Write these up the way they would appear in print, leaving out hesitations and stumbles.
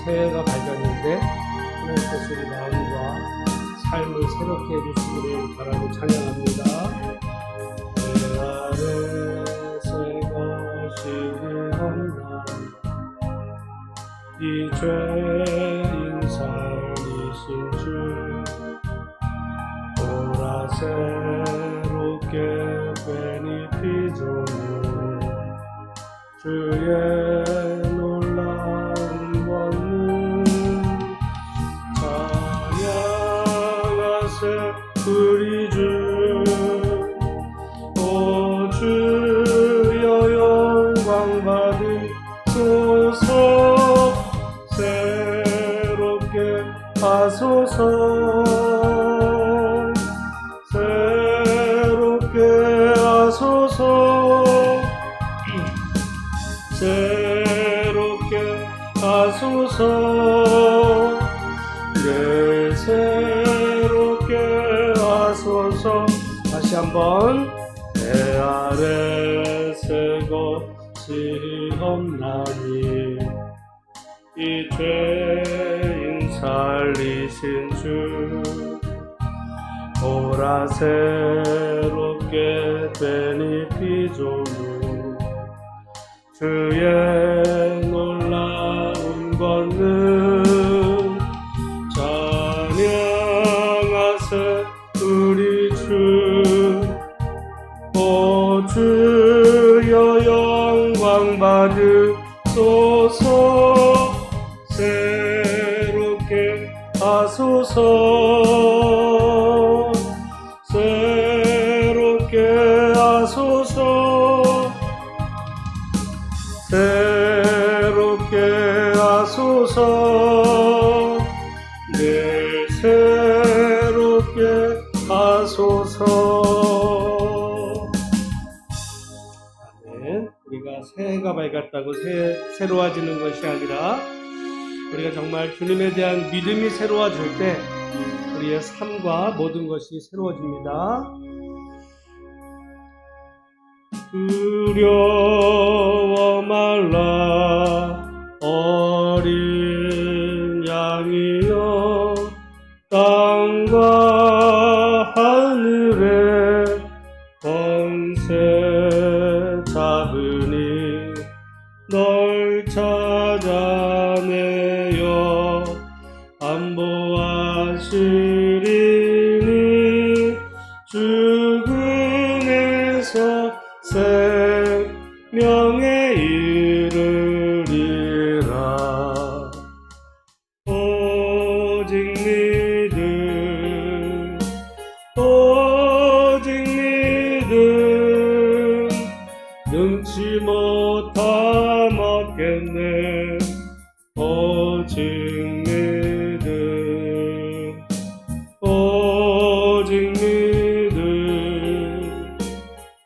새해가 밝았는데 하나님께서 우리 마음과 삶을 새롭게 해주시기를 바라고 찬양합니다. 내 안에 새 것이 없나니 이 죄인 살리신 주 보라새롭게 괜히 피조물 주의 놀라운 권능 찬양하세 우리 주 오 주여 영광 받으소서 새롭게 하소서 새롭게 하소서 새롭게 하소서 네 새롭게 하소서. 다시 한번 내 안에 새 것이 없나니 이 죄인 살리신 주 보라새롭게 되니 피조물 주의 놀라운 권능 찬양하세 우리 주 오 주여 영광 받으소서 새롭게 하소서 새롭게 하소서 새롭게 하소서 늘 새롭게 하소서. 아멘. 우리가 새해가 밝았다고 새로워지는 것이 아니라 우리가 정말 주님에 대한 믿음이 새로워질 때 우리의 삶과 모든 것이 새로워집니다. 두려워 말라 어린 양이여 땅과 하늘에 권세 잡으니 널 찾아내어 안보하시리니 죽음에서 생명에 이르리라. 오직 믿음 오직 믿음 능치 못하 먹겠네. 오직 믿음 오직 믿음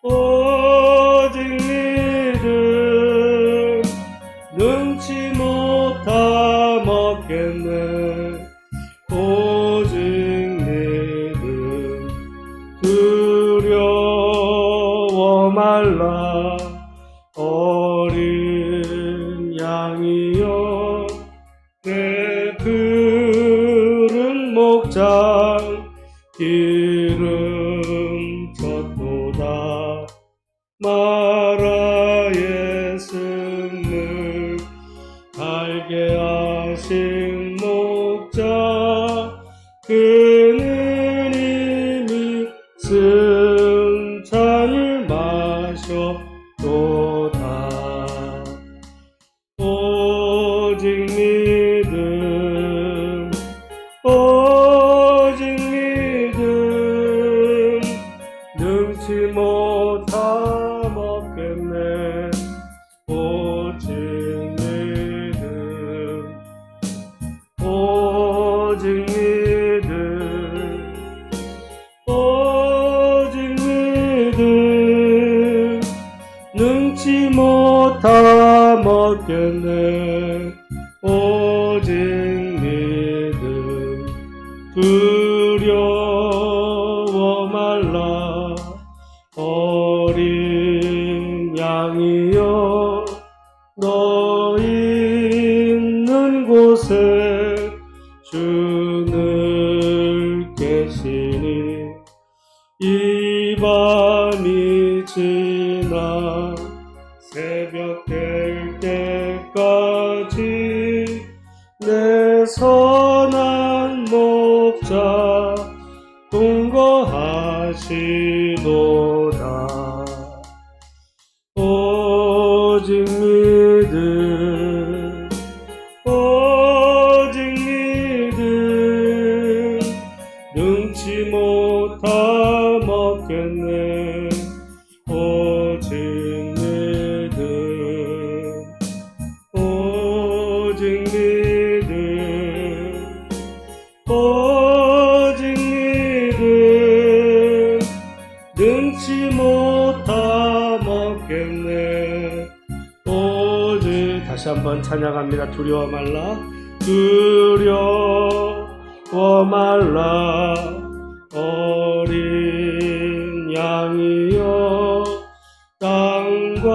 오직 믿음 능치 못하 먹겠네. 오직 믿음 두려워 말라 어린 양이여 내 푸른 목장 기름 쳤도다. 마라의 샘물 달게 하신 목자 그는 이미 승찬을 마셨도다. 오직 믿음 오직 믿음 능치 못하 먹겠네. 오직 믿음 오직 믿음 오직 믿음 능치 못하 먹겠네. 오직 믿음 두려워 말라 어린 양이여 너 있는 곳에 지나 새벽 될 때까지 내 선한 목자 동거하시도다. 오직 믿음 능치 못하 먹겠네. 오직 믿음 능치 못하 먹겠네. 오직 다시 한번 찬양합니다. 두려워 말라 두려워 말라 어린 양이여 땅과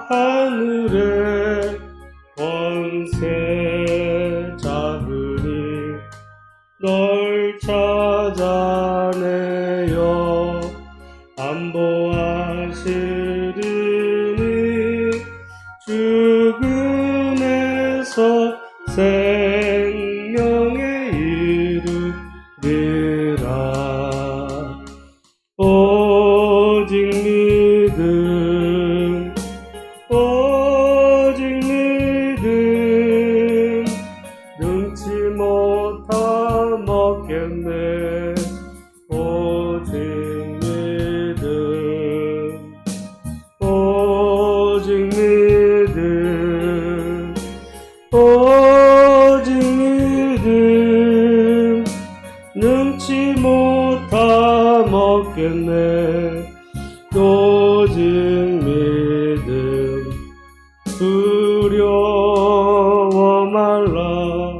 하늘의 권세 잡으니 널 찾아내어 안보하시리니 죽음에서 생명에 이르리라. 오직 믿음 능치 못하 먹겠네. 오직 믿음 능치 못하 먹겠네. 오직 믿음 두려워 말라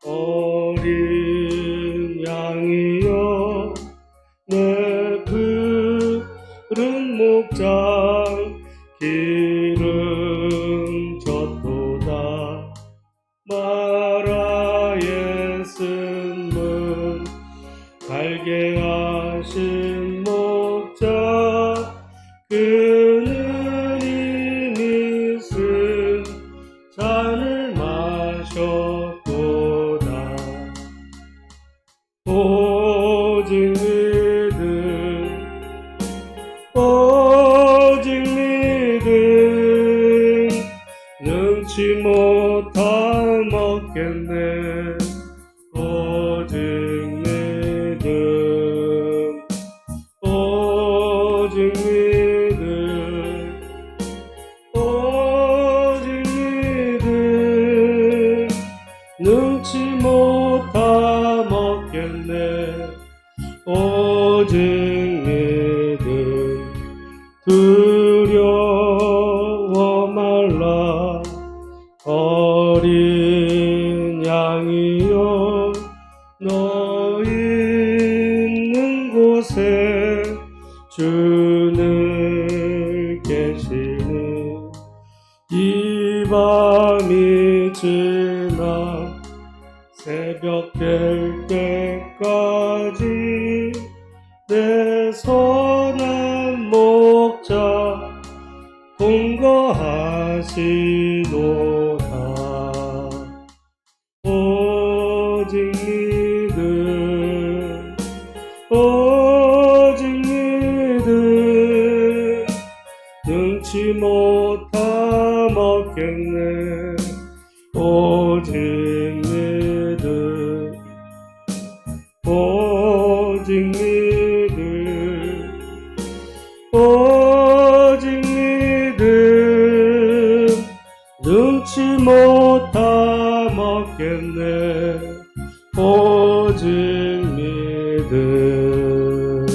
어린 양이여 내 푸른 목장 기름 졌도다. 마라의 쓴문 갈게 하신 목자 그는 이미 쓴 잔을 마셨도다. 오직 믿음 능치 못하 먹겠네. 오직 믿음 능치 못하 먹겠네. 오직 믿음 두려워 말라 어린 양이여 너 있는 곳에 주는 계시니 이 밤이 지나 새벽 될 때까지 내 선한 목자 동거하시도다. 오직 믿음 능치 못하 먹겠네. 오직 믿음 능치 못하 먹겠네. 오직 믿음.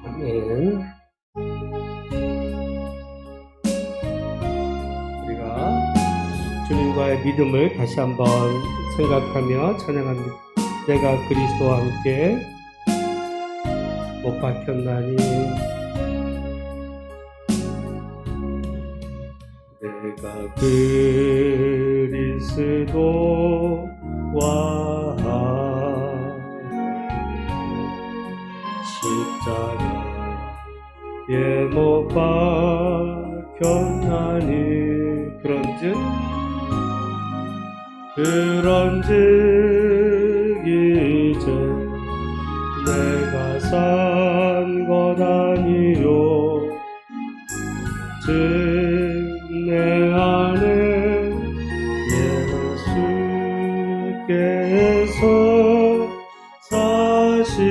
아멘. 우리가 주님과의 믿음을 다시 한번 생각하며 찬양합니다. 내가 그리스도와 함께 못 박혔나니 내가 그리스도와 십자가 못 박혔나니 그런즉 이제 내가 산 것 아니요 즉 내 안에 예수께서 사신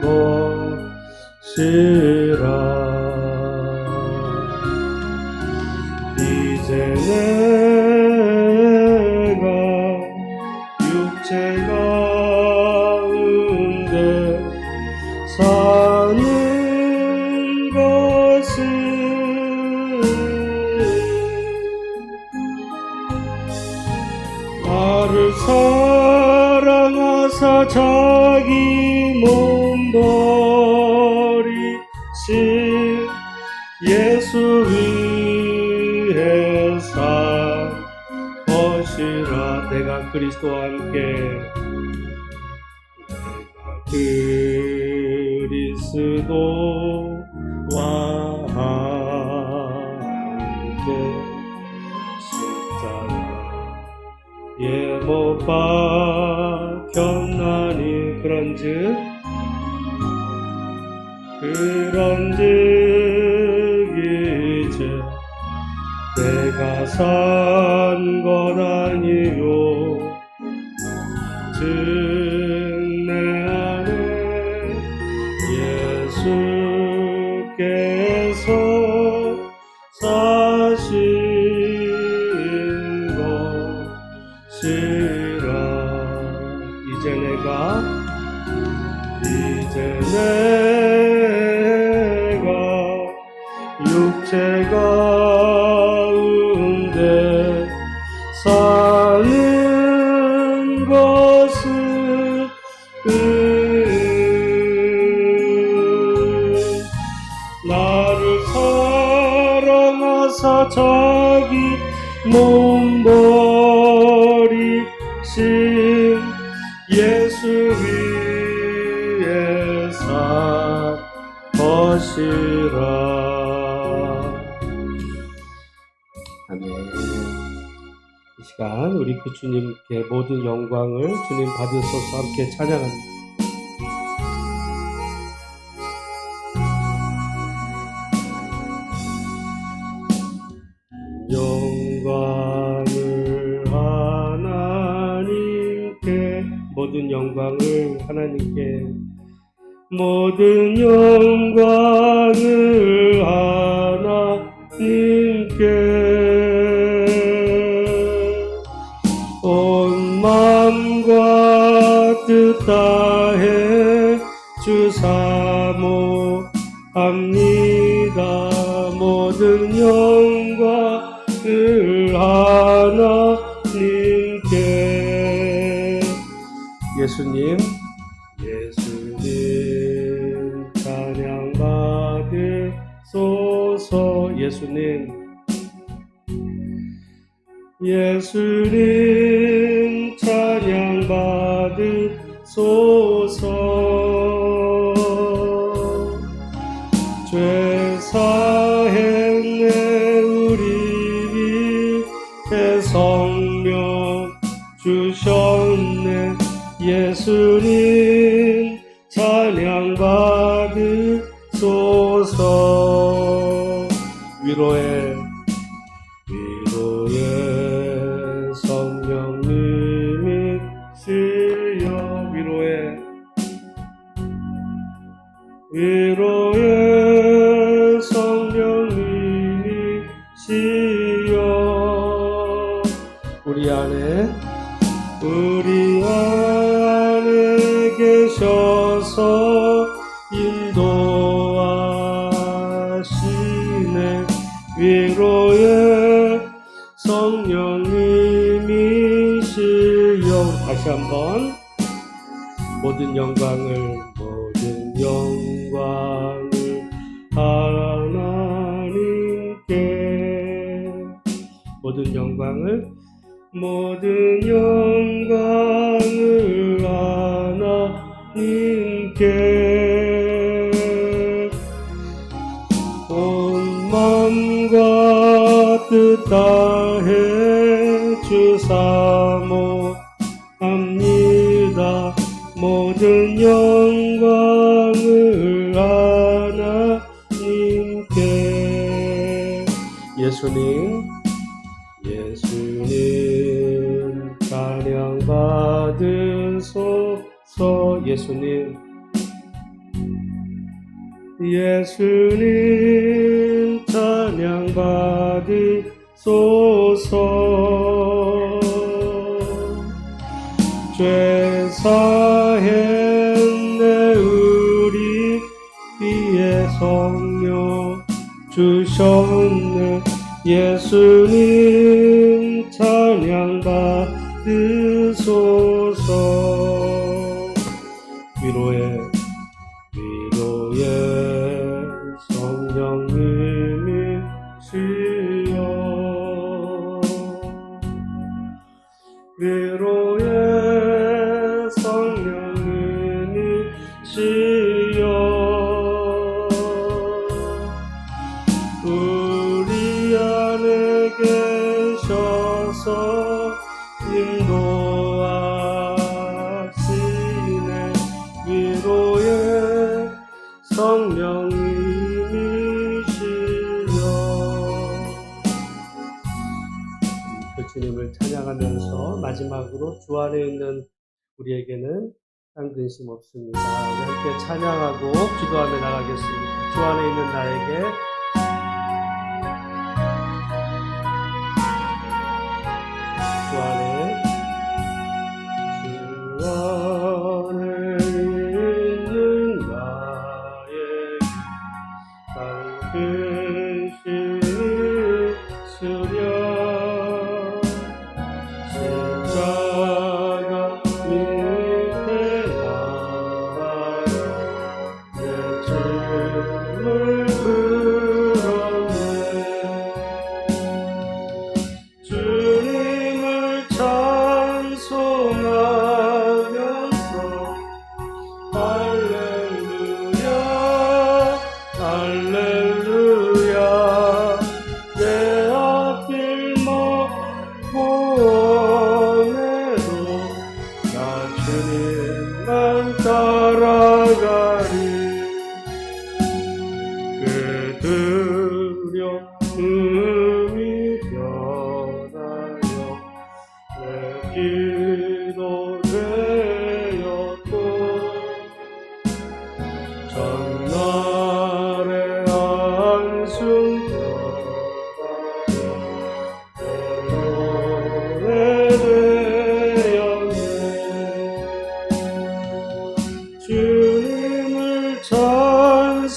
것이라 이제 내가 육체 가운데 사는 것은 나를 사랑하사 자기 몸 버리신 예수 위에 산 것이라 내가 그리스도와 함께 그리스도와 함께 십자가에 못 박혔나니 그런즉 이제 내가 산 것 아니요 즉 내 안에 예수께서 사신 것이라 이제 내가 육체 가운데 사는 것은 나를 사랑하사 자기 몸 버리신 예수 위에 산 것이라. 아멘. 이 시간 우리 그 주님께 모든 영광을 주님 받으소서 함께 찬양합니다. 영광을 하나님께 모든 영광을 하나님께 모든 영광을 하나님께 온 마음과 뜻 다해 주 사모합니다. 모든 영광을 하나님께 예수님 찬양 받으소서. 예수님 찬양 받으소서. 죄 사했네 우리 위해 성령 주셨네. 예수님 찬양 받으소서. 위로의 성령님이시여 위로의 성령님이시여 우리 안에 계셔서 인도하시네. 위로의 성령님이시여. 다시 한번 모든 영광을 하나님께 모든 영광을 하나님께 다해 주사모합니다. 모든 영광을 하나님께. 예수님 찬양 받으소서. 예수님 찬양 받으소서. 죄 사했네 우리 위에 성령 주셨네. 예수님 찬양 받으소서. 위로의 성령님이시여, 위로의 성령님이시여, 우리 안에 계셔서 인도하시네. 위로의 성령님이시여. 그 주님을 찬양하면서 마지막으로 주 안에 있는 우리에게는 딴 근심 없습니다. 함께 찬양하고 기도하며 나가겠습니다. 주 안에 있는 나에게 주 안에 있는 나에게 딴 근심 있으랴. 십자가 밑에 나아가 내 죄를 풀었네. 주님을 찬송하면서 할렐루야 할렐루야. 내 앞길 먹고 오네도 나 주님만 따라가리. 그 두려움이 변하여 내 기도 되었고, 전날의 한숨 변하여 내 노래 되었네. 주님을 찬송하면서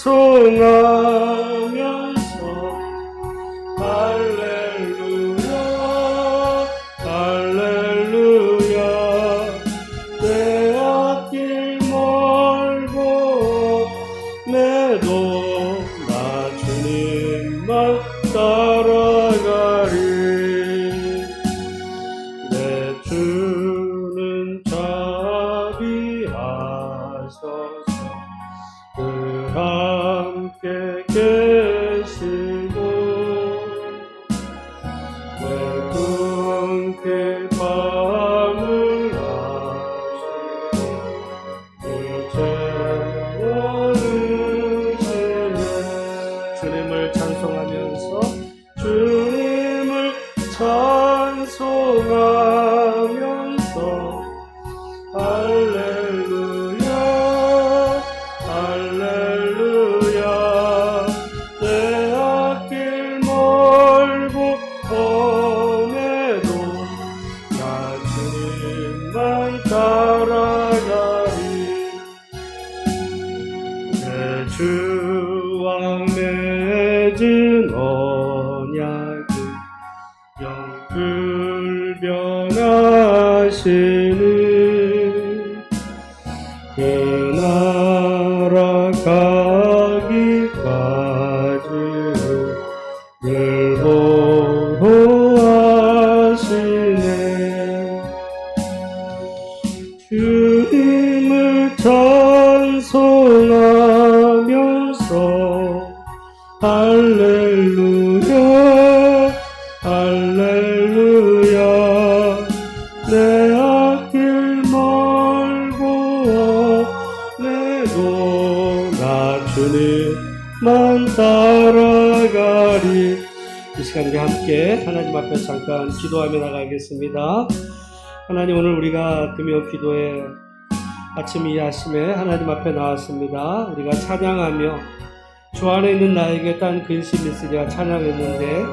할렐루야 할렐루야. 내 앞길 멀고 매도 나 주님만 따라가리. 내 주는 자비하소서. 늘 함께 계시고 내 꿈길 밤을 아시고 늘 채워주시네. 주님을 찬송하면서 주님을 찬송하면서 할렐루야 할렐루야. 내 앞길 멀고 험해도 나 주님만 따라가리. 내 주와 맺은 언약을 영불 변하시는 그 나라 가기까지 늘 보호하시네. 주님을 찬송하면서 할렐루야 만 따라가리. 이 시간 우리 함께 하나님 앞에 잠깐 기도하며 나가겠습니다. 하나님, 오늘 우리가 금요 기도에 아침 이 아침에 하나님 앞에 나왔습니다. 우리가 찬양하며 주 안에 있는 나에게 딴 근심이 있으랴 찬양했는데,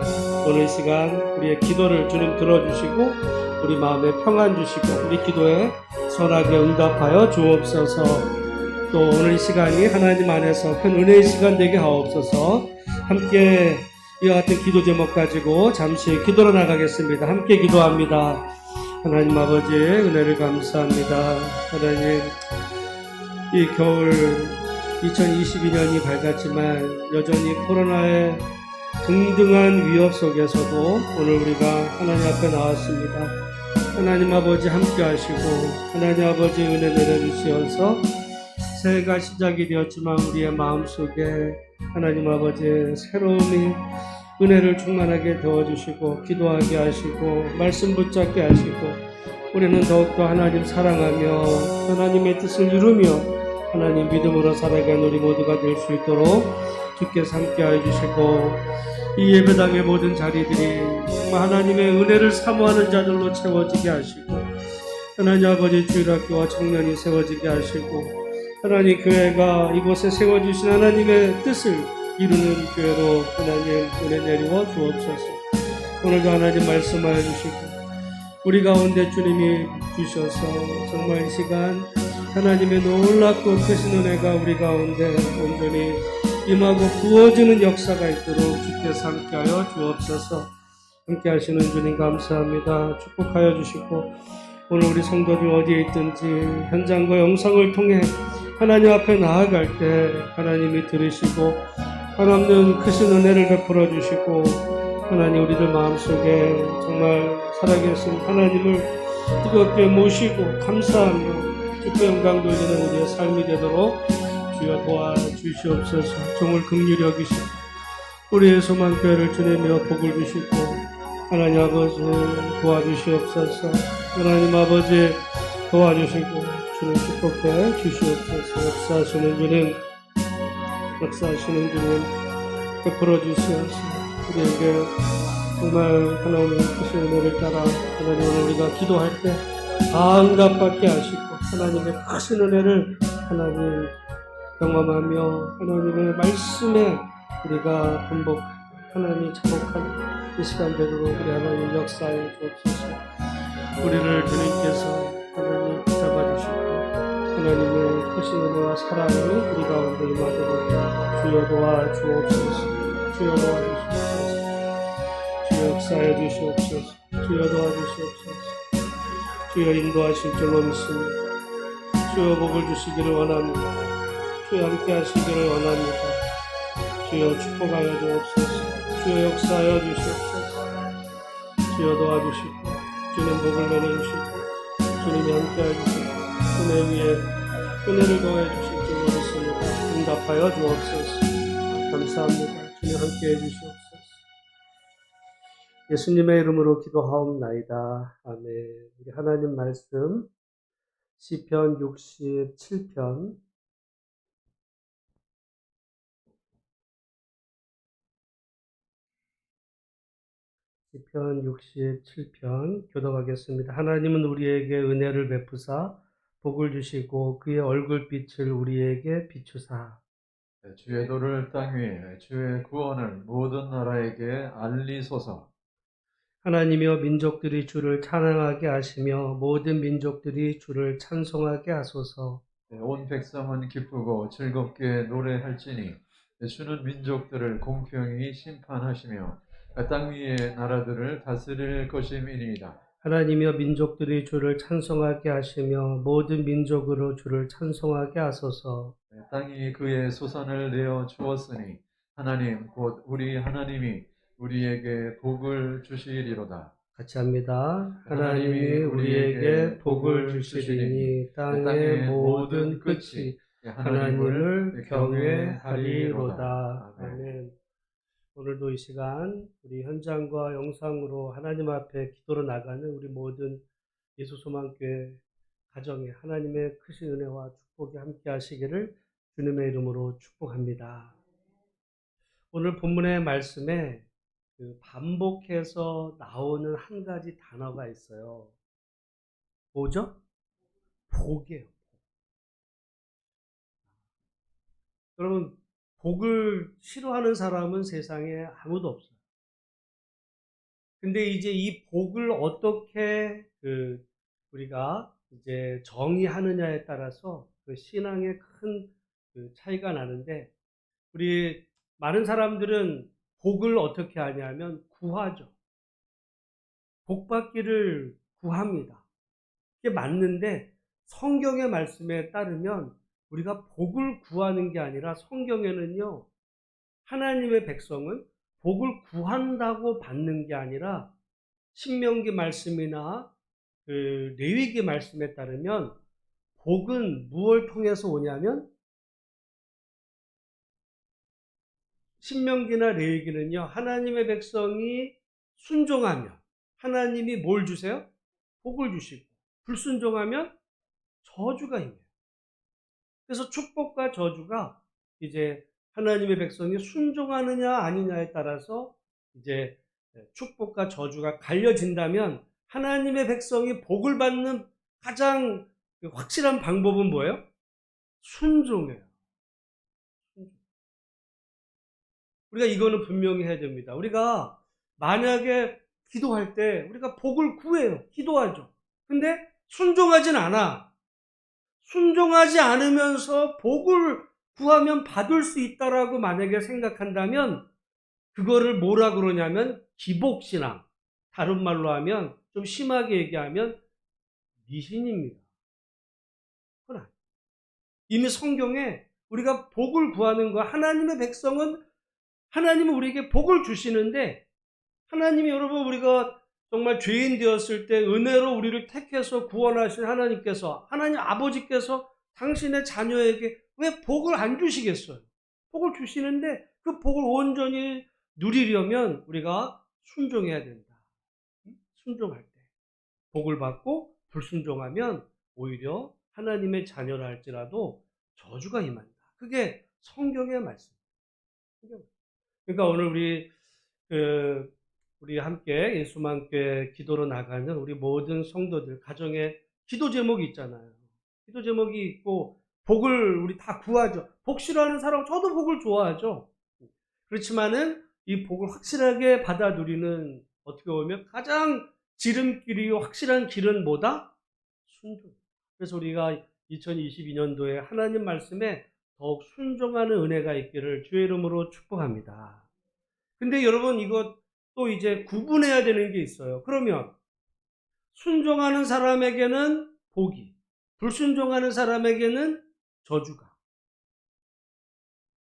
오늘 이 시간 우리의 기도를 주님 들어주시고 우리 마음에 평안 주시고 우리 기도에 선하게 응답하여 주옵소서. 또 오늘 이 시간이 하나님 안에서 큰 은혜의 시간 되게 하옵소서. 함께 이와 같은 기도 제목 가지고 잠시 기도로 나가겠습니다. 함께 기도합니다. 하나님 아버지의 은혜를 감사합니다. 하나님, 이 겨울 2022년이 밝았지만 여전히 코로나의 등등한 위협 속에서도 오늘 우리가 하나님 앞에 나왔습니다. 하나님 아버지 함께 하시고 하나님 아버지 은혜 내려주시어서 새해가 시작이 되었지만 우리의 마음속에 하나님 아버지의 새로움이 은혜를 충만하게 되어주시고 기도하게 하시고 말씀 붙잡게 하시고 우리는 더욱더 하나님 사랑하며 하나님의 뜻을 이루며 하나님 믿음으로 살아가는 우리 모두가 될 수 있도록 주께서 함께하여 주시고 이 예배당의 모든 자리들이 정말 하나님의 은혜를 사모하는 자들로 채워지게 하시고 하나님 아버지 주일학교와 청년이 세워지게 하시고 하나님 교회가 이곳에 세워주신 하나님의 뜻을 이루는 교회로 하나님 은혜 내리워 주옵소서. 오늘도 하나님 말씀하여 주시고 우리 가운데 주님이 주셔서 정말 이 시간 하나님의 놀랍고 크신 은혜가 우리 가운데 온전히 임하고 부어지는 역사가 있도록 주께서 함께하여 주옵소서. 함께 하시는 주님 감사합니다. 축복하여 주시고 오늘 우리 성도들 어디에 있든지 현장과 영상을 통해 하나님 앞에 나아갈 때 하나님이 들으시고 한없는 크신 은혜를 베풀어 주시고 하나님 우리들 마음속에 정말 살아계신 하나님을 뜨겁게 모시고 감사하며 주께 영광 돌리는 우리의 삶이 되도록 주여 도와주시옵소서. 종을 긍휼히 여기시고 우리의 소망교회를 주님이여 복을 주시고 하나님 아버지 도와주시옵소서. 하나님 아버지 도와주시고 주님 축복해 주시옵소서. 역사하시는 주님 베풀어 주시옵소서. 우리에게 정말 하나님의 크신 은혜를 따라 하나님 오늘 우리가 기도할 때 다 응답받게 하시고 하나님의 크신 은혜를 하나님 경험하며 하나님의 말씀에 우리가 반복하는 하나님 자복하는 이 시간 되도록 우리 하나님 역사에 주옵소서. 우리를 주님께서 하나님 붙잡아주시고 하나님의 크신 은혜와 사랑이 우리 가운데 임하도록 주여 도와주옵소서. 주여 도와주시옵소서. 주여 역사해 주시옵소서. 주여 도와주시옵소서. 주여 인도하실 줄로 믿습니다. 주여 복을 주시기를 원합니다. 주여 함께 하시기를 원합니다. 주여 축복하여 주옵소서. 주여 역사하여 주시옵소서. 주여 도와주시고 주님 복을 내려주시고 주님이 함께해 주시고 은혜 위에 은혜를 더해 주실 줄 믿습니다. 응답하여 주옵소서. 감사합니다. 주님 함께해 주시옵소서. 예수님의 이름으로 기도하옵나이다. 아멘. 우리 하나님 말씀 시편 67편 시편 67편 교독하겠습니다. 하나님은 우리에게 은혜를 베푸사 복을 주시고 그의 얼굴빛을 우리에게 비추사 주의 도를 땅 위에 주의 구원을 모든 나라에게 알리소서. 하나님이여 민족들이 주를 찬양하게 하시며 모든 민족들이 주를 찬송하게 하소서. 온 백성은 기쁘고 즐겁게 노래할지니 주는 민족들을 공평히 심판하시며 땅 위의 나라들을 다스릴 것임이니이다. 하나님이여 민족들이 주를 찬송하게 하시며 모든 민족으로 주를 찬송하게 하소서. 땅이 그의 소산을 내어 주었으니 하나님 곧 우리 하나님이 우리에게 복을 주시리로다. 같이 합니다. 하나님이 우리에게 복을 주시리니 땅의 모든 끝이 하나님을 경외하리로다. 아멘. 오늘도 이 시간 우리 현장과 영상으로 하나님 앞에 기도로 나가는 우리 모든 예수소망교회 가정에 하나님의 크신 은혜와 축복이 함께 하시기를 주님의 이름으로 축복합니다. 오늘 본문의 말씀에 그 반복해서 나오는 한 가지 단어가 있어요. 뭐죠? 복이에요. 여러분, 복을 싫어하는 사람은 세상에 아무도 없어요. 근데 이제 이 복을 어떻게 우리가 이제 정의하느냐에 따라서 그 신앙에 큰 차이가 나는데, 우리 많은 사람들은 복을 어떻게 하냐면 구하죠. 복 받기를 구합니다. 그게 맞는데 성경의 말씀에 따르면 우리가 복을 구하는 게 아니라 성경에는요, 하나님의 백성은 복을 구한다고 받는 게 아니라 신명기 말씀이나 레위기 말씀에 따르면 복은 무엇을 통해서 오냐면, 신명기나 레위기는요, 하나님의 백성이 순종하면 하나님이 뭘 주세요? 복을 주시고, 불순종하면 저주가 임해요. 그래서 축복과 저주가 이제 하나님의 백성이 순종하느냐 아니냐에 따라서 이제 축복과 저주가 갈려진다면, 하나님의 백성이 복을 받는 가장 확실한 방법은 뭐예요? 순종이에요. 우리가 이거는 분명히 해야 됩니다. 우리가 만약에 기도할 때 우리가 복을 구해요. 기도하죠. 근데 순종하진 않아. 순종하지 않으면서 복을 구하면 받을 수 있다라고 만약에 생각한다면, 그거를 뭐라 그러냐면 기복신앙. 다른 말로 하면, 좀 심하게 얘기하면 미신입니다. 그건 아니에요. 이미 성경에 우리가 복을 구하는 거, 하나님의 백성은 하나님은 우리에게 복을 주시는데, 하나님이 여러분, 우리가 정말 죄인 되었을 때 은혜로 우리를 택해서 구원하신 하나님께서, 하나님 아버지께서 당신의 자녀에게 왜 복을 안 주시겠어요? 복을 주시는데 그 복을 온전히 누리려면 우리가 순종해야 된다. 순종할 때 복을 받고, 불순종하면 오히려 하나님의 자녀라 할지라도 저주가 임한다. 그게 성경의 말씀입니다. 그러니까 오늘 우리 함께 예수만교회 기도로 나가는 우리 모든 성도들 가정에 기도 제목이 있잖아요. 기도 제목이 있고 복을 우리 다 구하죠. 복 싫어하는 사람, 저도 복을 좋아하죠. 그렇지만은 이 복을 확실하게 받아 누리는, 어떻게 보면 가장 지름길이 확실한 길은 뭐다? 순종. 그래서 우리가 2022년도에 하나님 말씀에 더욱 순종하는 은혜가 있기를 주의 이름으로 축복합니다. 근데 여러분, 이거 또 이제 구분해야 되는 게 있어요. 그러면 순종하는 사람에게는 복이, 불순종하는 사람에게는 저주가.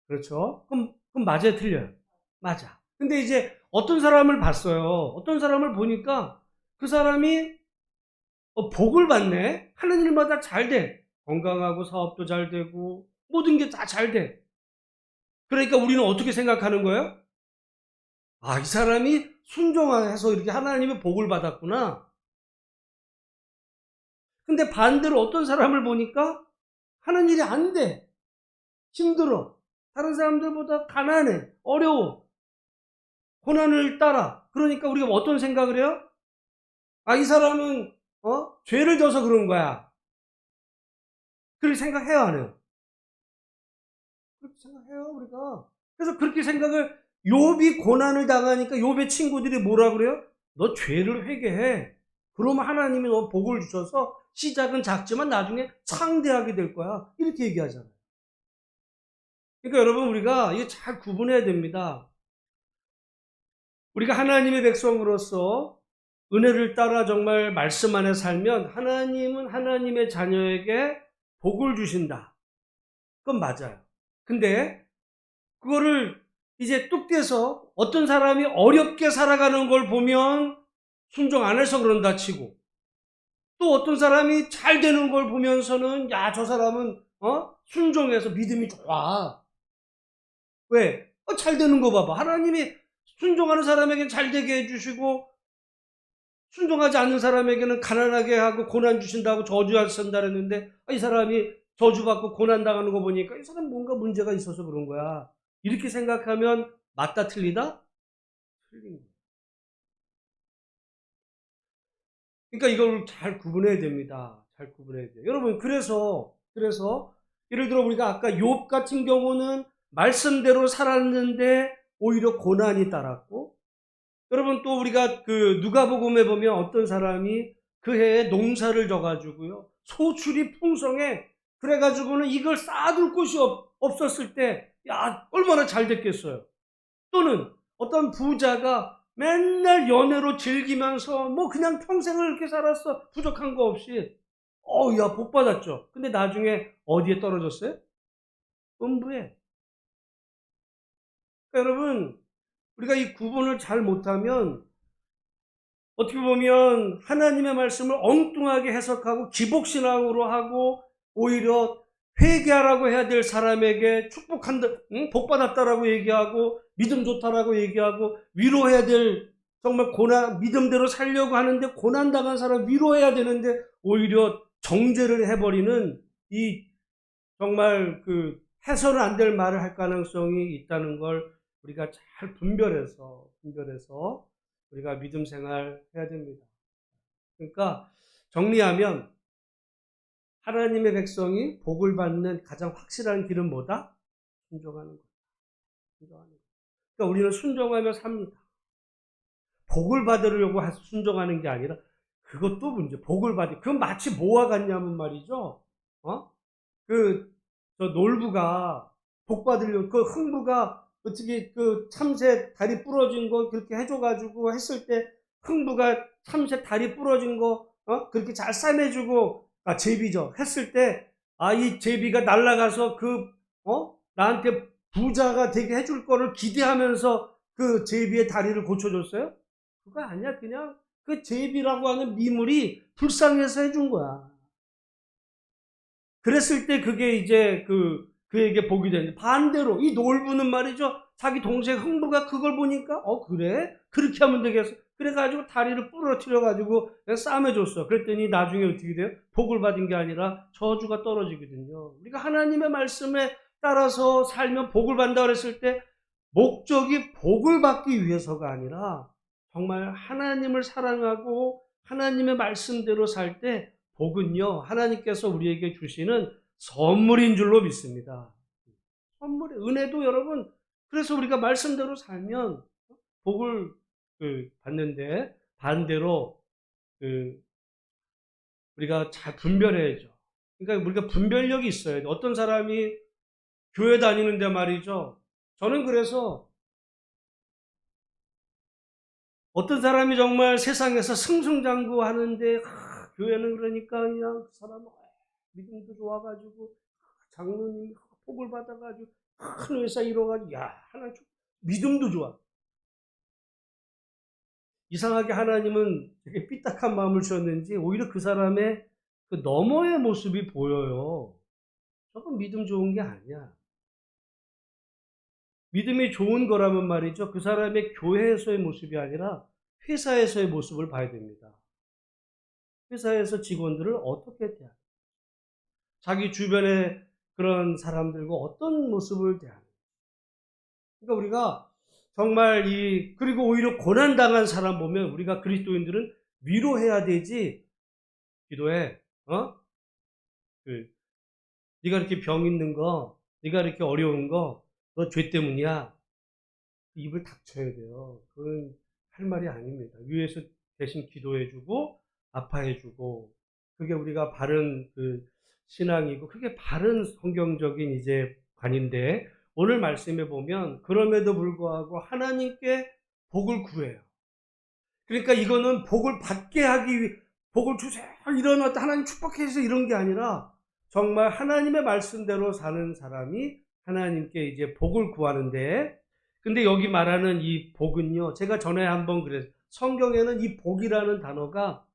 그렇죠? 그럼 맞아요, 틀려요? 맞아. 근데 이제 어떤 사람을 봤어요. 어떤 사람을 보니까 그 사람이 복을 받네. 하는 일마다 잘 돼. 건강하고 사업도 잘 되고 모든 게 다 잘 돼. 그러니까 우리는 어떻게 생각하는 거예요? 아, 이 사람이 순종해서 이렇게 하나님의 복을 받았구나. 근데 반대로 어떤 사람을 보니까 하는 일이 안 돼. 힘들어. 다른 사람들보다 가난해. 어려워. 고난을 따라. 그러니까 우리가 어떤 생각을 해요? 아, 이 사람은 죄를 져서 그런 거야. 그렇게 생각해요, 안 해요? 그렇게 생각해요, 우리가. 그래서 그렇게 생각을, 욥이 고난을 당하니까 욥의 친구들이 뭐라 그래요? 너 죄를 회개해. 그러면 하나님이 너 복을 주셔서 시작은 작지만 나중에 창대하게 될 거야. 이렇게 얘기하잖아요. 그러니까 여러분, 우리가 이거 잘 구분해야 됩니다. 우리가 하나님의 백성으로서 은혜를 따라 정말 말씀 안에 살면 하나님은 하나님의 자녀에게 복을 주신다. 그건 맞아요. 근데 그거를 이제 뚝 떼서 어떤 사람이 어렵게 살아가는 걸 보면 순종 안 해서 그런다 치고, 또 어떤 사람이 잘 되는 걸 보면서는 야, 저 사람은 순종해서 믿음이 좋아. 왜? 잘 되는 거 봐봐. 하나님이 순종하는 사람에게는 잘 되게 해주시고, 순종하지 않는 사람에게는 가난하게 하고 고난 주신다고 저주하신다 그랬는데, 이 사람이 저주받고 고난 당하는 거 보니까 이 사람 뭔가 문제가 있어서 그런 거야. 이렇게 생각하면 맞다 틀리다? 틀린 거예요. 그러니까 이걸 잘 구분해야 됩니다. 잘 구분해야 돼요. 여러분, 그래서 예를 들어 우리가 아까 욥 같은 경우는 말씀대로 살았는데 오히려 고난이 따랐고, 여러분 또 우리가 그 누가복음에 보면 어떤 사람이 그 해에 농사를 져가지고요, 소출이 풍성해. 그래가지고는 이걸 쌓아둘 곳이 없었을 때, 야, 얼마나 잘 됐겠어요. 또는 어떤 부자가 맨날 연애로 즐기면서 뭐 그냥 평생을 이렇게 살았어. 부족한 거 없이. 야, 복 받았죠. 근데 나중에 어디에 떨어졌어요? 음부에. 그러니까 여러분, 우리가 이 구분을 잘 못하면 어떻게 보면 하나님의 말씀을 엉뚱하게 해석하고 기복신앙으로 하고, 오히려 회개하라고 해야 될 사람에게 축복한다, 복 받았다라고 얘기하고, 믿음 좋다라고 얘기하고, 위로해야 될 정말 고난, 믿음대로 살려고 하는데 고난당한 사람 위로해야 되는데 오히려 정죄를 해버리는, 이 정말 그 해서는 안 될 말을 할 가능성이 있다는 걸 우리가 잘 분별해서 우리가 믿음 생활 해야 됩니다. 그러니까 정리하면, 하나님의 백성이 복을 받는 가장 확실한 길은 뭐다? 순종하는 것. 순종하는 것. 그러니까 우리는 순종하며 삽니다. 복을 받으려고 순종하는 게 아니라, 그것도 문제. 복을 받으. 그건 마치 뭐와 같냐면 말이죠. 저 놀부가 복 받으려고, 그 흥부가 어떻게 그 참새 다리 부러진 거 그렇게 해줘가지고 했을 때, 흥부가 참새 다리 부러진 거, 그렇게 잘 싸매주고, 제비죠. 했을 때, 이 제비가 날아가서 나한테 부자가 되게 해줄 거를 기대하면서 그 제비의 다리를 고쳐줬어요? 그거 아니야. 그냥 그 제비라고 하는 미물이 불쌍해서 해준 거야. 그랬을 때 그게 이제 그에게 복이 되는데, 반대로 이 놀부는 말이죠, 자기 동생 흥부가 그걸 보니까 그래? 그렇게 하면 되겠어. 그래가지고 다리를 부러뜨려가지고 싸매줬어. 그랬더니 나중에 어떻게 돼요? 복을 받은 게 아니라 저주가 떨어지거든요. 우리가 하나님의 말씀에 따라서 살면 복을 받는다 그랬을 때, 목적이 복을 받기 위해서가 아니라 정말 하나님을 사랑하고 하나님의 말씀대로 살 때, 복은요, 하나님께서 우리에게 주시는 선물인 줄로 믿습니다. 선물의 은혜도 여러분, 그래서 우리가 말씀대로 살면 복을 받는데, 반대로 우리가 잘 분별해야죠. 그러니까 우리가 분별력이 있어야 돼. 어떤 사람이 교회 다니는데 말이죠, 저는 그래서 어떤 사람이 정말 세상에서 승승장구하는데, 교회는 그러니까 그냥 그 사람은 믿음도 좋아가지고 장로님이 복을 받아가지고 큰 회사 이뤄가지고, 야, 하나님 믿음도 좋아. 이상하게 하나님은 되게 삐딱한 마음을 주셨는지 오히려 그 사람의 그 너머의 모습이 보여요. 저건 믿음 좋은 게 아니야. 믿음이 좋은 거라면 말이죠, 그 사람의 교회에서의 모습이 아니라 회사에서의 모습을 봐야 됩니다. 회사에서 직원들을 어떻게 대하는가, 자기 주변의 그런 사람들과 어떤 모습을 대하는가. 그러니까 우리가 정말 그리고 오히려 고난당한 사람 보면 우리가 그리스도인들은 위로해야 되지, 기도해. 네가 이렇게 병 있는 거, 네가 이렇게 어려운 거, 너 죄 때문이야. 입을 닥쳐야 돼요. 그건 할 말이 아닙니다. 위에서 대신 기도해주고, 아파해주고, 그게 우리가 바른 신앙이고, 그게 바른 성경적인 이제 관인데, 오늘 말씀에 보면 그럼에도 불구하고 하나님께 복을 구해요. 그러니까 이거는 복을 받게 하기 위해, 복을 주세요, 이런 하나님 축복해서 이런 게 아니라, 정말 하나님의 말씀대로 사는 사람이 하나님께 이제 복을 구하는데, 근데 여기 말하는 이 복은요, 제가 전에 한번 그랬어요. 성경에는 이 복이라는 단어가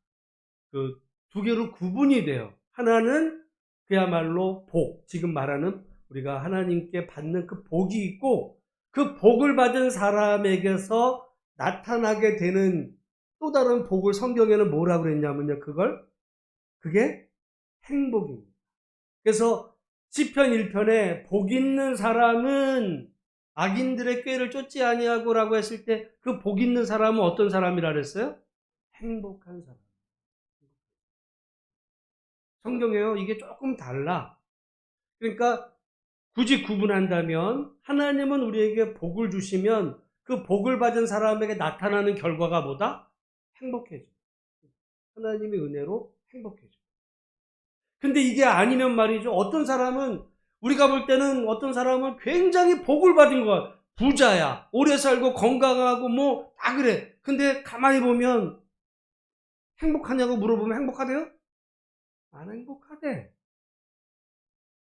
두 개로 구분이 돼요. 하나는 그야말로 복, 지금 말하는 우리가 하나님께 받는 그 복이 있고, 그 복을 받은 사람에게서 나타나게 되는 또 다른 복을 성경에는 뭐라고 그랬냐면요, 그게 행복입니다. 그래서 시편 1편에 복 있는 사람은 악인들의 꾀를 쫓지 아니하고라고 했을 때 그 복 있는 사람은 어떤 사람이라 그랬어요? 행복한 사람. 성경에요. 이게 조금 달라. 그러니까 굳이 구분한다면 하나님은 우리에게 복을 주시면 그 복을 받은 사람에게 나타나는 결과가 뭐다? 행복해져. 하나님의 은혜로 행복해져. 근데 이게 아니면 말이죠. 어떤 사람은 우리가 볼 때는 어떤 사람은 굉장히 복을 받은 거야. 부자야. 오래 살고 건강하고 뭐 다 그래. 근데 가만히 보면 행복하냐고 물어보면 행복하대요? 안 행복하대.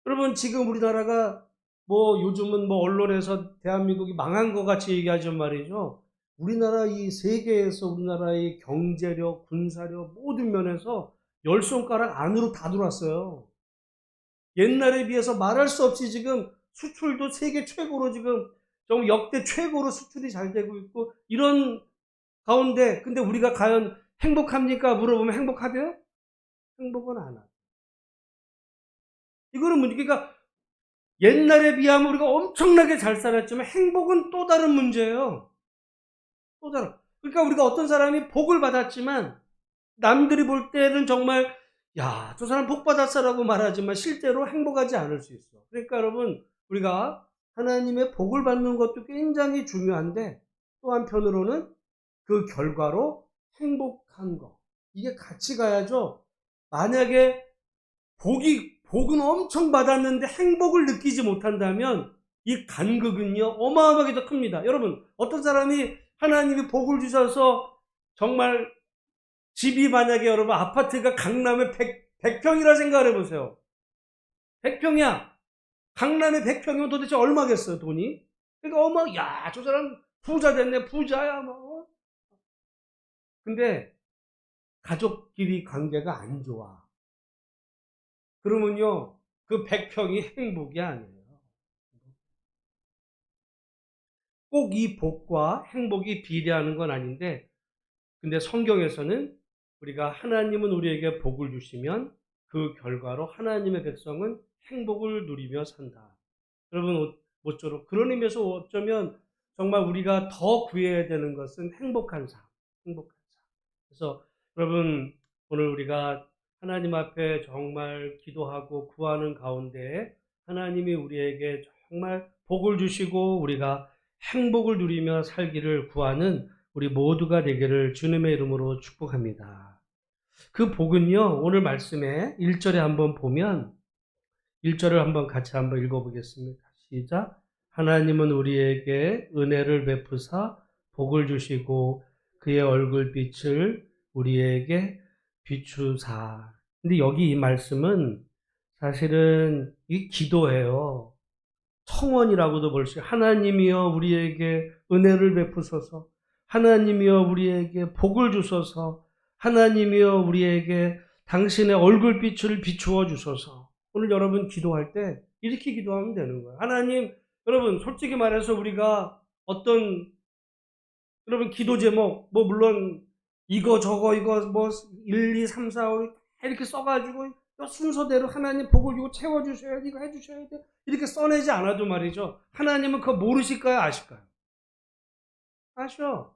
여러분 지금 우리나라가 뭐 요즘은 뭐 언론에서 대한민국이 망한 것 같이 얘기하지만 말이죠. 우리나라 이 세계에서 우리나라의 경제력, 군사력 모든 면에서 열 손가락 안으로 다 들어왔어요. 옛날에 비해서 말할 수 없이 지금 수출도 세계 최고로 지금 좀 역대 최고로 수출이 잘 되고 있고 이런 가운데 근데 우리가 과연 행복합니까? 물어보면 행복하대요? 행복은 안 하죠. 이거는 그러니까 옛날에 비하면 우리가 엄청나게 잘 살았지만 행복은 또 다른 문제예요. 또 다른. 그러니까 우리가 어떤 사람이 복을 받았지만 남들이 볼 때는 정말 야, 저 사람 복 받았어라고 말하지만 실제로 행복하지 않을 수 있어. 그러니까 여러분 우리가 하나님의 복을 받는 것도 굉장히 중요한데 또 한편으로는 그 결과로 행복한 거. 이게 같이 가야죠. 만약에 복은 엄청 받았는데 행복을 느끼지 못한다면 이 간극은요, 어마어마하게 더 큽니다. 여러분, 어떤 사람이 하나님이 복을 주셔서 정말 집이 만약에 여러분 아파트가 강남에 100평이라 생각을 해보세요. 100평이야. 강남에 100평이면 도대체 얼마겠어요, 돈이? 그러니까 야, 저 사람 부자 됐네, 부자야, 뭐. 근데 가족끼리 관계가 안 좋아. 그러면요, 그 100평이 행복이 아니에요. 꼭 이 복과 행복이 비례하는 건 아닌데, 근데 성경에서는 우리가 하나님은 우리에게 복을 주시면 그 결과로 하나님의 백성은 행복을 누리며 산다. 여러분, 모쪼록 그런 의미에서 어쩌면 정말 우리가 더 구해야 되는 것은 행복한 삶, 행복한 삶. 그래서 여러분, 오늘 우리가 하나님 앞에 정말 기도하고 구하는 가운데 하나님이 우리에게 정말 복을 주시고 우리가 행복을 누리며 살기를 구하는 우리 모두가 되기를 주님의 이름으로 축복합니다. 그 복은요, 오늘 말씀에 1절에 한번 보면 1절을 한번 같이 한번 읽어보겠습니다. 시작. 하나님은 우리에게 은혜를 베푸사 복을 주시고 그의 얼굴빛을 우리에게 비추사. 근데 여기 이 말씀은 사실은 이 기도예요. 청원이라고도 볼 수 있어요. 하나님이여 우리에게 은혜를 베푸소서. 하나님이여 우리에게 복을 주소서. 하나님이여 우리에게 당신의 얼굴빛을 비추어 주소서. 오늘 여러분 기도할 때 이렇게 기도하면 되는 거예요. 하나님, 여러분 솔직히 말해서 우리가 어떤 여러분 기도 제목 뭐 물론 이거 저거 이거 뭐 1, 2, 3, 4, 5 이렇게 써가지고 순서대로 하나님 복을 주고 채워주셔야 돼 이거 해주셔야 돼 이렇게 써내지 않아도 말이죠. 하나님은 그거 모르실까요? 아실까요? 아셔.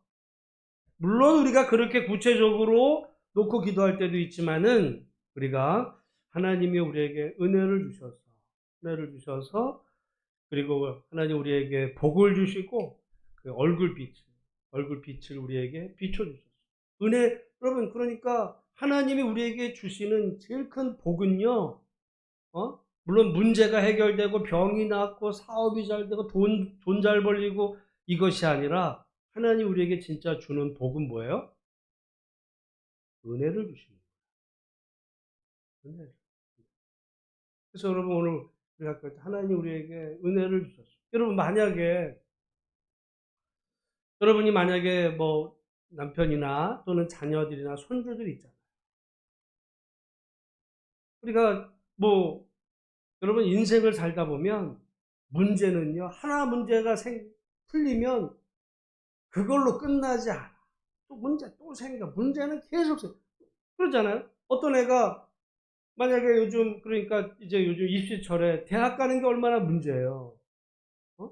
물론 우리가 그렇게 구체적으로 놓고 기도할 때도 있지만은 우리가 하나님이 우리에게 은혜를 주셔서 그리고 하나님 우리에게 복을 주시고 그 얼굴빛을 우리에게 비춰주셨어요. 여러분 그러니까 하나님이 우리에게 주시는 제일 큰 복은요. 물론 문제가 해결되고 병이 낫고 사업이 잘 되고 돈 잘 벌리고 이것이 아니라 하나님 우리에게 진짜 주는 복은 뭐예요? 은혜를 주시는 거예요. 은혜. 그래서 여러분 오늘 우리가 하나님 우리에게 은혜를 주셨어요. 여러분 여러분이 만약에 뭐 남편이나 또는 자녀들이나 손주들이 있잖아요. 우리가 뭐 여러분 인생을 살다 보면 문제는요. 하나 문제가 풀리면 그걸로 끝나지 않아. 또 문제 또 생겨. 문제는 계속 생겨. 그러잖아요. 어떤 애가 만약에 요즘 그러니까 이제 요즘 입시철에 대학 가는 게 얼마나 문제예요. 어?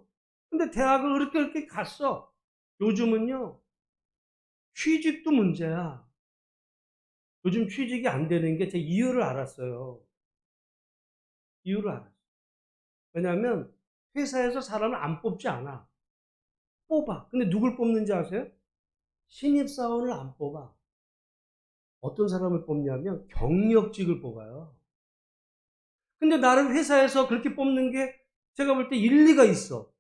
근데 대학을 그렇게 갔어. 요즘은요, 취직도 문제야. 요즘 취직이 안 되는 게 제 이유를 알았어요. 이유를 알았어요. 왜냐하면 회사에서 사람을 안 뽑지 않아. 뽑아. 근데 누굴 뽑는지 아세요? 신입사원을 안 뽑아. 어떤 사람을 뽑냐면 경력직을 뽑아요. 근데 나를 회사에서 그렇게 뽑는 게 제가 볼 때 일리가 있어.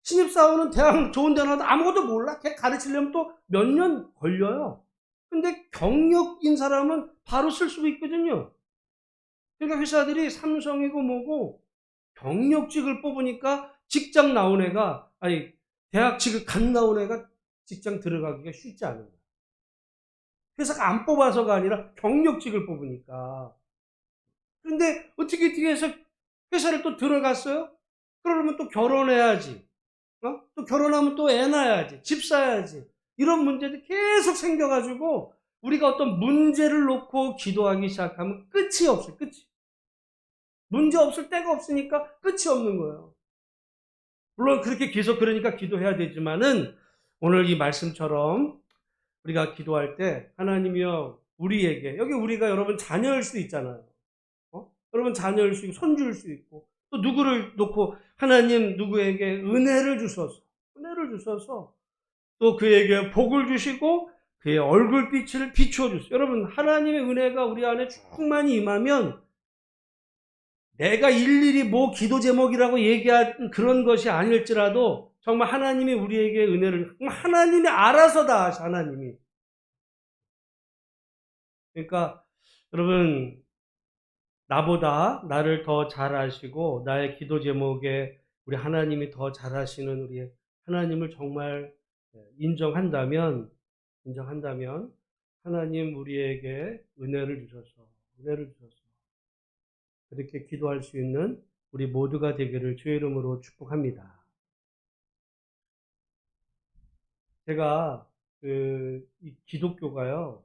신입사원은 대학 좋은 데 나와도 아무것도 몰라. 걔 가르치려면 또 몇 년 걸려요. 근데 경력인 사람은 바로 쓸 수가 있거든요. 그러니까 회사들이 삼성이고 뭐고 경력직을 뽑으니까 직장 나온 애가, 아니, 대학직을 갓 나온 애가 직장 들어가기가 쉽지 않은 거야. 회사가 안 뽑아서가 아니라 경력직을 뽑으니까. 그런데 어떻게 해서 회사를 또 들어갔어요? 그러면 또 결혼해야지. 또 결혼하면 또 애 낳아야지. 집 사야지. 이런 문제들이 계속 생겨가지고 우리가 어떤 문제를 놓고 기도하기 시작하면 끝이 없어요. 끝이. 문제 없을 데가 없으니까 끝이 없는 거예요. 물론 그렇게 계속 그러니까 기도해야 되지만은 오늘 이 말씀처럼 우리가 기도할 때 하나님이여 우리에게, 여기 우리가 여러분 자녀일 수 있잖아요. 여러분 자녀일 수 있고 손주일 수 있고 또 누구를 놓고 하나님 누구에게 은혜를 주셔서 또 그에게 복을 주시고 그의 얼굴빛을 비추어 주세요. 여러분 하나님의 은혜가 우리 안에 충만히 임하면 내가 일일이 뭐 기도 제목이라고 얘기한 그런 것이 아닐지라도 정말 하나님이 우리에게 은혜를, 하나님이 알아서 다 하셔. 하나님이. 그러니까 여러분 나보다 나를 더 잘 아시고 나의 기도 제목에 우리 하나님이 더 잘 아시는 우리 하나님을 정말 인정한다면 하나님 우리에게 은혜를 주셔서 그렇게 기도할 수 있는 우리 모두가 되기를 주의 이름으로 축복합니다. 제가 이 기독교가요,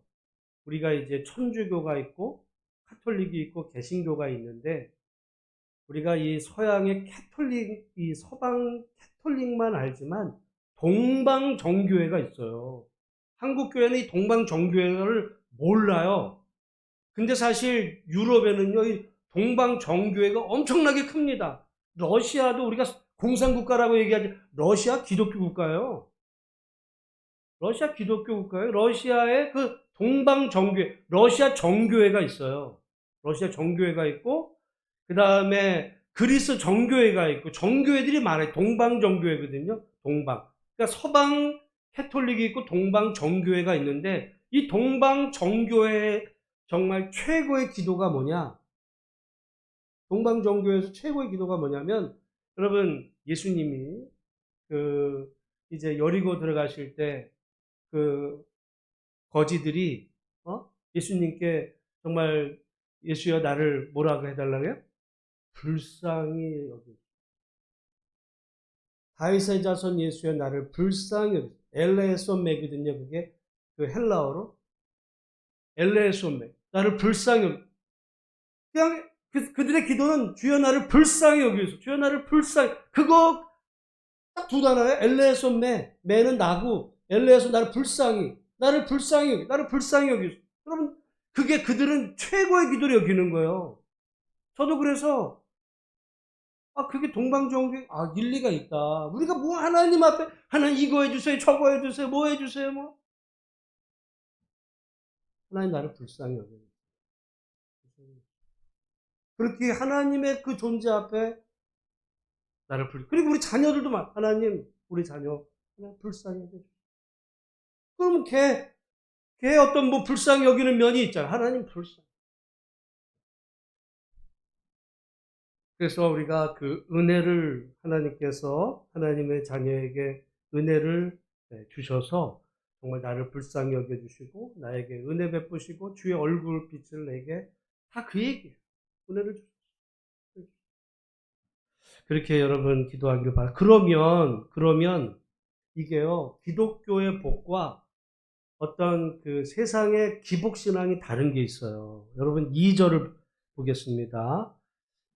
우리가 이제 천주교가 있고 카톨릭이 있고 개신교가 있는데 우리가 이 서양의 캐톨릭, 이 서방 캐톨릭만 알지만 동방 정교회가 있어요. 한국 교회는 이 동방 정교회를 몰라요. 근데 사실 유럽에는요, 이 동방 정교회가 엄청나게 큽니다. 러시아도 우리가 공산국가라고 얘기하지, 러시아 기독교 국가예요. 러시아 기독교 국가예요. 러시아의 그 동방 정교회, 러시아 정교회가 있어요. 러시아 정교회가 있고 그 다음에 그리스 정교회가 있고 정교회들이 많아요. 동방 정교회거든요. 동방. 그러니까 서방 캐톨릭이 있고 동방 정교회가 있는데 이 동방 정교회의 정말 최고의 기도가 뭐냐? 동방 정교회에서 최고의 기도가 뭐냐면 여러분 예수님이 이제 여리고 들어가실 때 거지들이 예수님께 정말 예수여 나를 뭐라고 해달라고요? 불쌍히 여기. 다윗의 자손 예수여 나를 불쌍히 여기. 엘레소메거든요. 그게 그 헬라어로 엘레소메. 나를 불쌍히 여기. 그냥 그들의 기도는 주여 나를 불쌍히 여기소서. 주여 나를 불쌍히. 그거 딱 두 단어예요. 엘레소메. 메는 나고 엘레소 나를 불쌍히. 나를 불쌍히 여기. 나를 불쌍히 여기소서. 여러분 그게 그들은 최고의 기도를 여기는 거예요. 저도 그래서 그게 동방정교, 일리가 있다. 우리가 뭐 하나님 앞에, 하나님 이거 해주세요, 저거 해주세요, 뭐 해주세요, 뭐. 하나님 나를 불쌍히 여겨요. 그렇게 하나님의 그 존재 앞에 그리고 우리 자녀들도 하나님, 우리 자녀, 하나님 불쌍히 여겨요. 그러면 걔 어떤 뭐 불쌍히 여기는 면이 있잖아. 하나님 불쌍히. 그래서 우리가 그 은혜를 하나님께서 하나님의 자녀에게 은혜를 주셔서 정말 나를 불쌍히 여겨주시고 나에게 은혜 베푸시고 주의 얼굴빛을 내게 다 그 얘기예요. 은혜를 주셨어요. 그렇게 여러분 기도하기를 바랍니다. 그러면 이게요 기독교의 복과 어떤 그 세상의 기복신앙이 다른 게 있어요. 여러분 2절을 보겠습니다.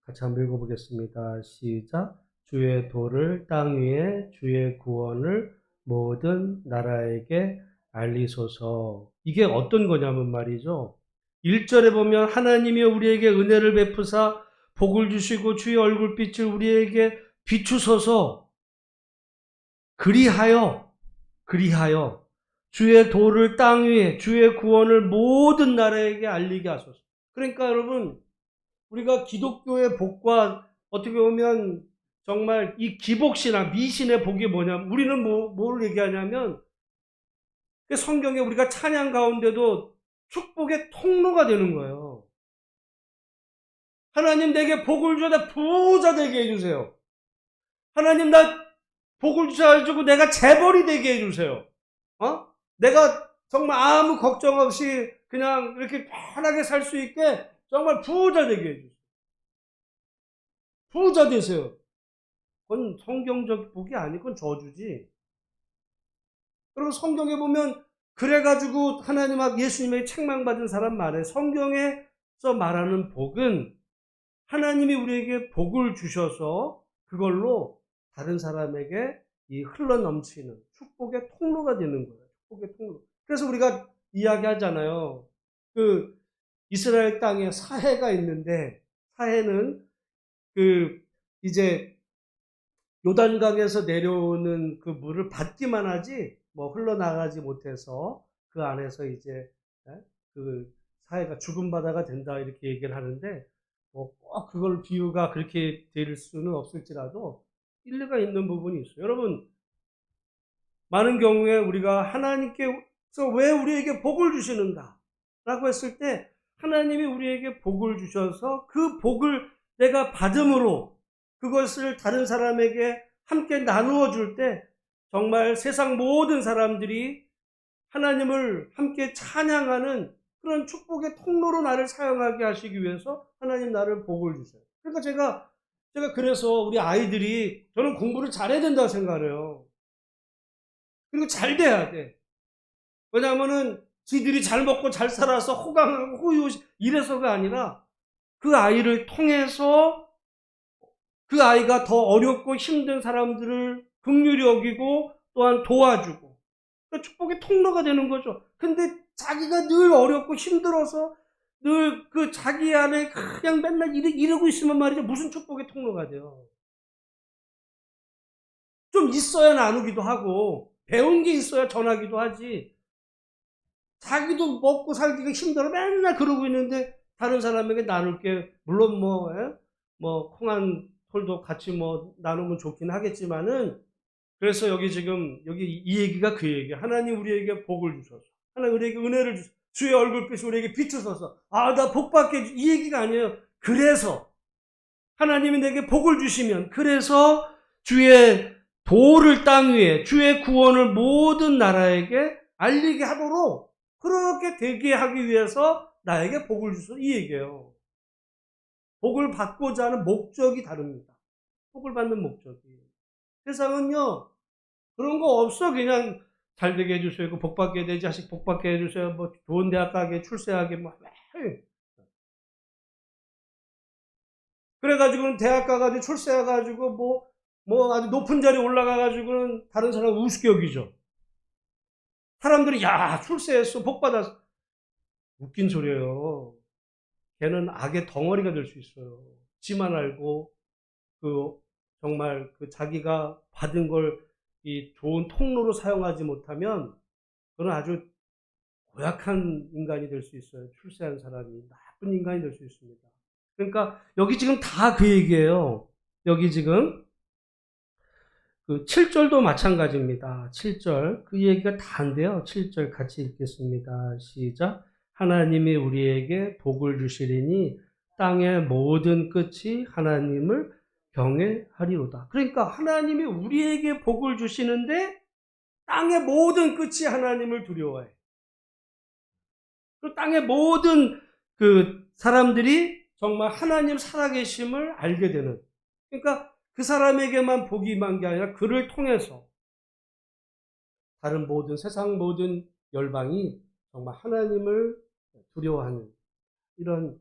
같이 한번 읽어보겠습니다. 시작. 주의 도를 땅 위에 주의 구원을 모든 나라에게 알리소서. 이게 어떤 거냐면 말이죠. 1절에 보면 하나님이 우리에게 은혜를 베푸사 복을 주시고 주의 얼굴빛을 우리에게 비추소서. 그리하여 주의 도를 땅 위에 주의 구원을 모든 나라에게 알리게 하소서. 그러니까 여러분, 우리가 기독교의 복과 어떻게 보면 정말 이 기복신앙, 미신의 복이 뭐냐면, 우리는 뭘 얘기하냐면, 성경에 우리가 찬양 가운데도 축복의 통로가 되는 거예요. 하나님 내게 복을 주셔서 부자 되게 해주세요. 하나님 나 복을 주셔가지고 내가 재벌이 되게 해주세요. 내가 정말 아무 걱정 없이 그냥 이렇게 편하게 살 수 있게 정말 부자 되게 해주세요. 부자 되세요. 그건 성경적 복이 아니고 그건 저주지. 그리고 성경에 보면 그래가지고 하나님 앞 예수님의 책망받은 사람 말에 성경에서 말하는 복은 하나님이 우리에게 복을 주셔서 그걸로 다른 사람에게 이 흘러넘치는 축복의 통로가 되는 거예요. 축복의 통로. 그래서 우리가 이야기하잖아요. 그 이스라엘 땅에 사해가 있는데 사해는 이제 요단강에서 내려오는 그 물을 받기만 하지 뭐 흘러나가지 못해서 그 안에서 이제 그 사회가 죽은 바다가 된다 이렇게 얘기를 하는데 꼭 그걸 비유가 그렇게 될 수는 없을지라도 일리가 있는 부분이 있어요. 여러분, 많은 경우에 우리가 하나님께서 왜 우리에게 복을 주시는가 라고 했을 때 하나님이 우리에게 복을 주셔서 그 복을 내가 받음으로 그것을 다른 사람에게 함께 나누어 줄 때 정말 세상 모든 사람들이 하나님을 함께 찬양하는 그런 축복의 통로로 나를 사용하게 하시기 위해서 하나님 나를 복을 주세요. 그러니까 제가 그래서 우리 아이들이 저는 공부를 잘해야 된다고 생각해요. 그리고 잘 돼야 돼. 왜냐하면은 지들이 잘 먹고 잘 살아서 호강하고 호유 이래서가 아니라 그 아이를 통해서 그 아이가 더 어렵고 힘든 사람들을 긍휼히 여기고 또한 도와주고 그러니까 축복의 통로가 되는 거죠. 근데 자기가 늘 어렵고 힘들어서 늘 그 자기 안에 그냥 맨날 이러고 있으면 말이죠. 무슨 축복의 통로가 돼요. 좀 있어야 나누기도 하고 배운 게 있어야 전하기도 하지. 자기도 먹고 살기가 힘들어 맨날 그러고 있는데 다른 사람에게 나눌 게 물론 콩 한 톨도 같이 나누면 좋긴 하겠지만은 그래서 여기 이 얘기가 그 얘기야. 하나님 우리에게 복을 주셔서 하나님 우리에게 은혜를 주셔서 주의 얼굴빛이 우리에게 비추셔서 나 복 받게 이 얘기가 아니에요. 그래서 하나님이 내게 복을 주시면 그래서 주의 도를 땅 위에 주의 구원을 모든 나라에게 알리게 하도록 그렇게 되게 하기 위해서 나에게 복을 주셔서 이 얘기예요. 복을 받고자 하는 목적이 다릅니다. 복을 받는 목적이. 세상은요, 그런 거 없어. 그냥 잘 되게 해주세요. 복 받게 돼. 자식 복 받게 해주세요. 좋은 대학 가게, 출세하게, 그래가지고는 대학 가가지고 출세해가지고 아주 높은 자리에 올라가가지고는 다른 사람 우습게 여기죠. 사람들이, 야, 출세했어. 복 받았어. 웃긴 소리예요. 걔는 악의 덩어리가 될 수 있어요. 지만 알고, 정말 자기가 받은 걸 이 좋은 통로로 사용하지 못하면, 그건 아주 고약한 인간이 될 수 있어요. 출세한 사람이. 나쁜 인간이 될 수 있습니다. 그러니까, 여기 지금 다 그 얘기예요. 여기 지금, 7절도 마찬가지입니다. 7절. 그 얘기가 다인데요. 7절 같이 읽겠습니다. 시작. 하나님이 우리에게 복을 주시리니 땅의 모든 끝이 하나님을 경외하리로다. 그러니까 하나님이 우리에게 복을 주시는데 땅의 모든 끝이 하나님을 두려워해. 그 땅의 모든 사람들이 정말 하나님 살아계심을 알게 되는. 그러니까 그 사람에게만 복이 임한 게 아니라 그를 통해서 다른 세상 모든 열방이 정말 하나님을 두려워하는 이런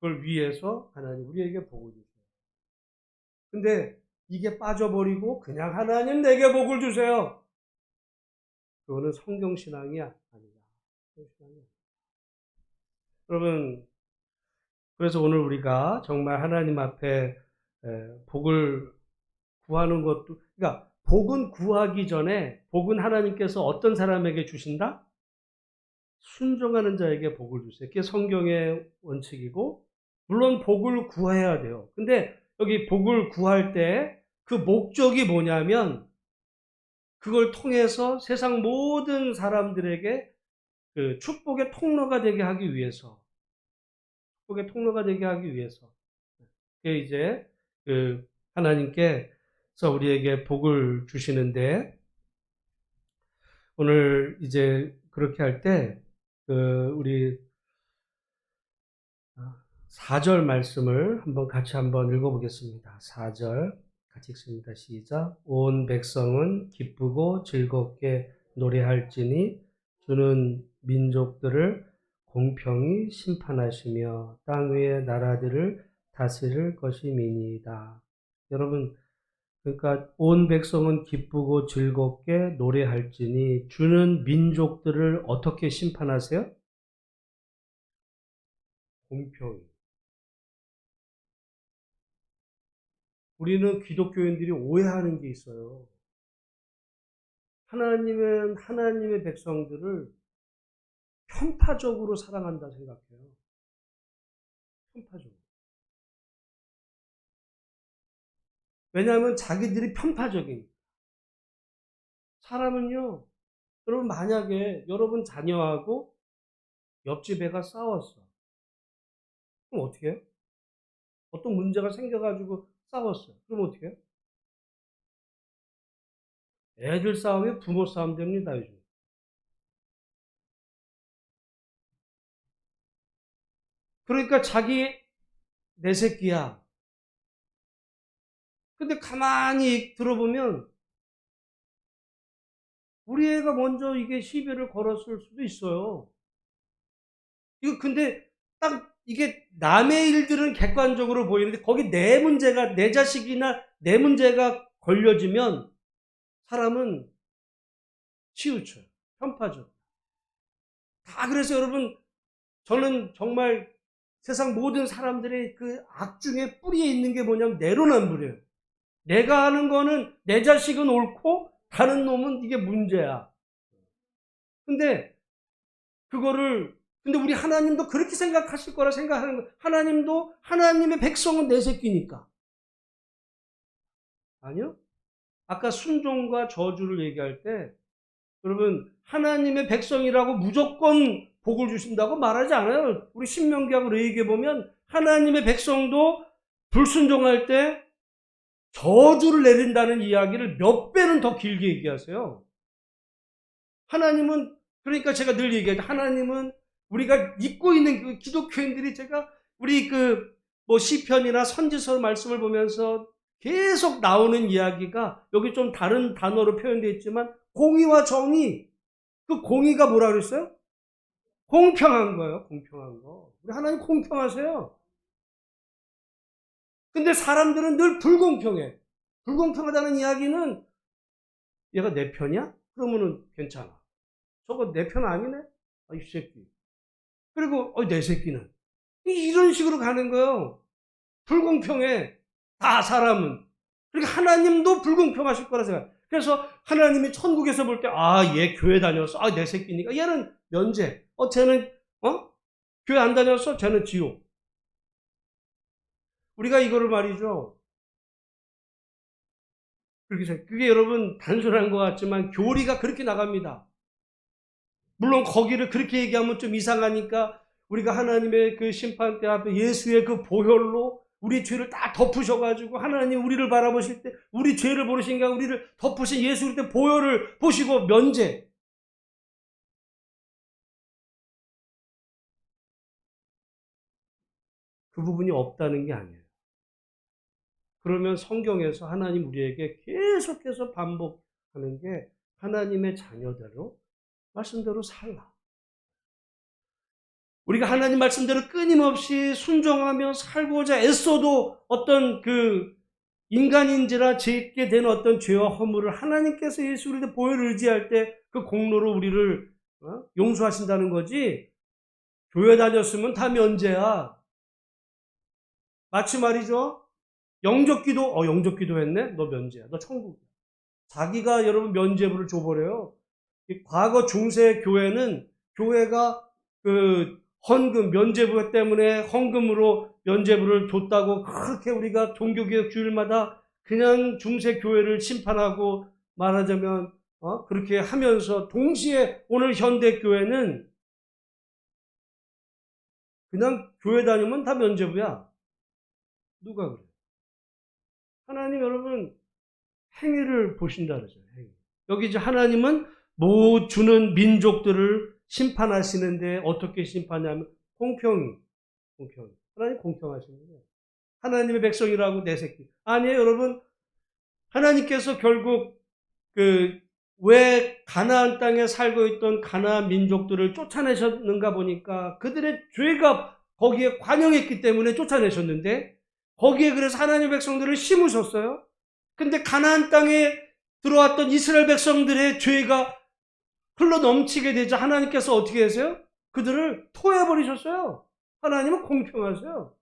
걸 위해서 하나님 우리에게 복을 주세요. 근데 이게 빠져버리고 그냥 하나님 내게 복을 주세요. 그거는 성경신앙이야. 아니다. 성경신앙이야. 여러분, 그래서 오늘 우리가 정말 하나님 앞에 복을 구하는 것도, 그러니까 복은 구하기 전에 복은 하나님께서 어떤 사람에게 주신다? 순종하는 자에게 복을 주세요. 그게 성경의 원칙이고, 물론 복을 구해야 돼요. 근데 여기 복을 구할 때 그 목적이 뭐냐면, 그걸 통해서 세상 모든 사람들에게 그 축복의 통로가 되게 하기 위해서, 축복의 통로가 되게 하기 위해서. 그게 이제 그 하나님께서 우리에게 복을 주시는데, 오늘 이제 그렇게 할 때, 우리 4절 말씀을 같이 한번 읽어보겠습니다. 4절 같이 읽습니다. 시작. 온 백성은 기쁘고 즐겁게 노래할지니 주는 민족들을 공평히 심판하시며 땅 위의 나라들을 다스릴 것임이니이다. 여러분, 그러니까 온 백성은 기쁘고 즐겁게 노래할지니 주는 민족들을 어떻게 심판하세요? 공평히. 우리는 기독교인들이 오해하는 게 있어요. 하나님은 하나님의 백성들을 편파적으로 사랑한다 생각해요. 편파적으로. 왜냐하면 자기들이 편파적이니까. 사람은요, 여러분 만약에 여러분 자녀하고 옆집 애가 싸웠어. 그럼 어떻게 해요? 어떤 문제가 생겨가지고 싸웠어요. 그럼 어떻게 해요? 애들 싸움이 부모 싸움 됩니다, 요즘. 그러니까 자기 내 새끼야. 근데 가만히 들어보면 우리 애가 먼저 이게 시비를 걸었을 수도 있어요. 이거 근데 딱 이게 남의 일들은 객관적으로 보이는데 거기 내 문제가, 내 자식이나 내 문제가 걸려지면 사람은 치우쳐요. 편파적. 다 그래서 여러분, 저는 정말 세상 모든 사람들의 그 악 중에 뿌리에 있는 게 뭐냐면 내로남불이에요. 내가 하는 거는 내 자식은 옳고 다른 놈은 이게 문제야. 근데 근데 우리 하나님도 그렇게 생각하실 거라 생각하는 거예요. 하나님도 하나님의 백성은 내 새끼니까. 아니요? 아까 순종과 저주를 얘기할 때 여러분 하나님의 백성이라고 무조건 복을 주신다고 말하지 않아요. 우리 신명기하고 레위기에 보면 하나님의 백성도 불순종할 때 저주를 내린다는 이야기를 몇 배는 더 길게 얘기하세요. 하나님은, 그러니까 제가 늘 얘기해요. 하나님은 우리가 잊고 있는 그 기독교인들이 우리 시편이나 선지서 말씀을 보면서 계속 나오는 이야기가 여기 좀 다른 단어로 표현되어 있지만 공의와 정의, 그 공의가 뭐라 그랬어요? 공평한 거예요. 공평한 거. 우리 하나님 공평하세요. 근데 사람들은 늘 불공평해. 불공평하다는 이야기는 얘가 내 편이야? 그러면은 괜찮아. 저거 내 편 아니네? 아, 이 새끼. 그리고 내 새끼는. 이런 식으로 가는 거예요. 불공평해. 다 사람은. 그러니까 하나님도 불공평하실 거라 생각해요. 그래서 하나님이 천국에서 볼 때, 얘 교회 다녔어. 내 새끼니까. 얘는 면제. 쟤는, 교회 안 다녔어? 쟤는 지옥. 우리가 이거를 말이죠. 그게 여러분 단순한 것 같지만 교리가 그렇게 나갑니다. 물론 거기를 그렇게 얘기하면 좀 이상하니까 우리가 하나님의 그 심판대 앞에 예수의 그 보혈로 우리 죄를 다 덮으셔가지고 하나님 우리를 바라보실 때 우리 죄를 보시는 게 아니라 우리를 덮으신 예수 그때 보혈을 보시고 면제. 그 부분이 없다는 게 아니에요. 그러면 성경에서 하나님 우리에게 계속해서 반복하는 게 하나님의 자녀대로 말씀대로 살라. 우리가 하나님 말씀대로 끊임없이 순종하며 살고자 애써도 어떤 인간인지라 짓게 된 어떤 죄와 허물을 하나님께서 예수 그리스도의 보혈을 의지할 때 그 공로로 우리를 용서하신다는 거지. 교회 다녔으면 다 면제야. 마치 말이죠. 영접 기도 했네? 너 면제야. 너 천국이야. 자기가 여러분 면죄부를 줘버려요. 과거 중세 교회는 교회가 그 헌금, 면죄부 때문에 헌금으로 면죄부를 줬다고 그렇게 우리가 종교개혁 주일마다 그냥 중세 교회를 심판하고 말하자면 그렇게 하면서 동시에 오늘 현대 교회는 그냥 교회 다니면 다 면죄부야. 누가 그래? 하나님 여러분 행위를 보신다 그러잖아요. 행위. 여기 이제 하나님은 못 주는 민족들을 심판하시는데 어떻게 심판하냐면 공평히. 하나님 공평하신 거예요. 하나님의 백성이라고 내 새끼. 아니에요, 여러분. 하나님께서 결국 왜 가나안 땅에 살고 있던 가나안 민족들을 쫓아내셨는가 보니까 그들의 죄가 거기에 관영했기 때문에 쫓아내셨는데 거기에 그래서 하나님의 백성들을 심으셨어요. 근데 가나안 땅에 들어왔던 이스라엘 백성들의 죄가 흘러 넘치게 되자 하나님께서 어떻게 하세요? 그들을 토해버리셨어요. 하나님은 공평하세요.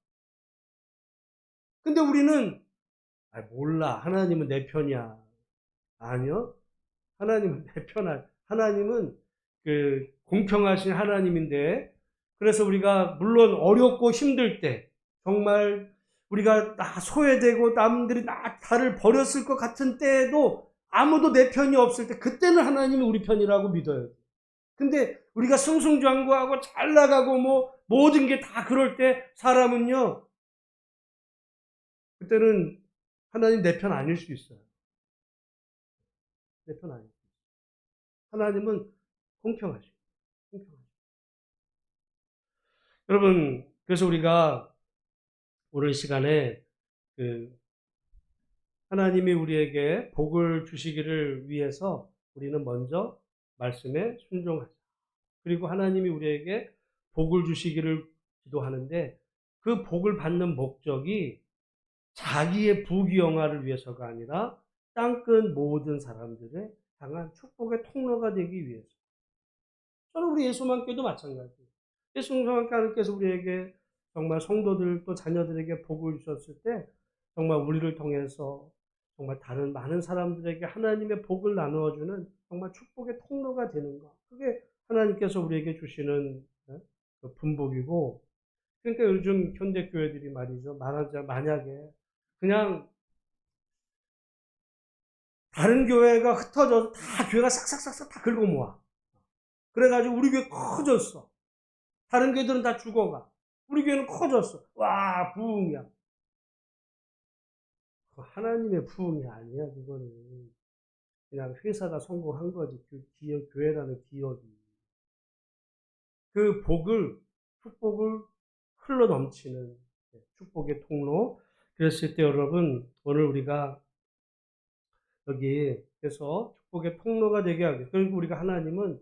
근데 우리는 몰라. 하나님은 내 편이야. 아니요. 하나님은 내 편이야. 하나님은 공평하신 하나님인데 그래서 우리가 물론 어렵고 힘들 때 정말 우리가 소외되고 남들이 나를 버렸을 것 같은 때에도 아무도 내 편이 없을 때 그때는 하나님이 우리 편이라고 믿어요. 근데 우리가 승승장구하고 잘 나가고 모든 게 다 그럴 때 사람은요 그때는 하나님 내 편 아닐 수 있어요. 내 편 아닐 수 있어요. 하나님은 공평하시고. 여러분 그래서 우리가 오늘 시간에 하나님이 우리에게 복을 주시기를 위해서 우리는 먼저 말씀에 순종하자. 그리고 하나님이 우리에게 복을 주시기를 기도하는데 그 복을 받는 목적이 자기의 부귀영화를 위해서가 아니라 땅끝 모든 사람들의 향한 축복의 통로가 되기 위해서. 저는 우리 예수만께도 마찬가지예요. 예수님과 하나님께서 우리에게 정말 성도들 또 자녀들에게 복을 주셨을 때 정말 우리를 통해서 정말 다른 많은 사람들에게 하나님의 복을 나누어주는 정말 축복의 통로가 되는 것. 그게 하나님께서 우리에게 주시는 분복이고 그러니까 요즘 현대교회들이 말이죠. 만약에 그냥 다른 교회가 흩어져서 다 교회가 싹싹싹싹 다 긁어 모아. 그래가지고 우리 교회 커졌어. 다른 교회들은 다 죽어가. 우리 교회는 커졌어. 와, 부흥이야. 하나님의 부흥이 아니야, 그거는. 그냥 회사가 성공한 거지. 교회라는 기업이. 그 축복을 흘러 넘치는 축복의 통로. 그랬을 때 여러분, 오늘 우리가 여기에서 축복의 통로가 되게 하게. 그리고 우리가 하나님은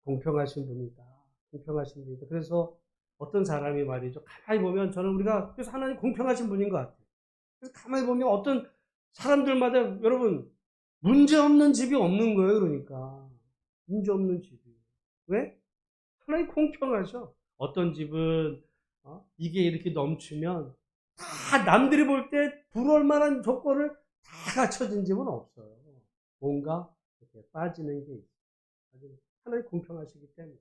공평하신 분이다. 공평하신 분이다. 그래서 어떤 사람이 말이죠. 가만히 보면 그래서 하나님 공평하신 분인 것 같아요. 그래서 가만히 보면 어떤 사람들마다 여러분, 문제 없는 집이 없는 거예요. 그러니까. 문제 없는 집이. 왜? 하나님 공평하죠. 어떤 집은, 이게 이렇게 넘치면 다 남들이 볼 때 부러울 만한 조건을 다 갖춰진 집은 없어요. 뭔가 이렇게 빠지는 게 있어요. 하나님 공평하시기 때문에.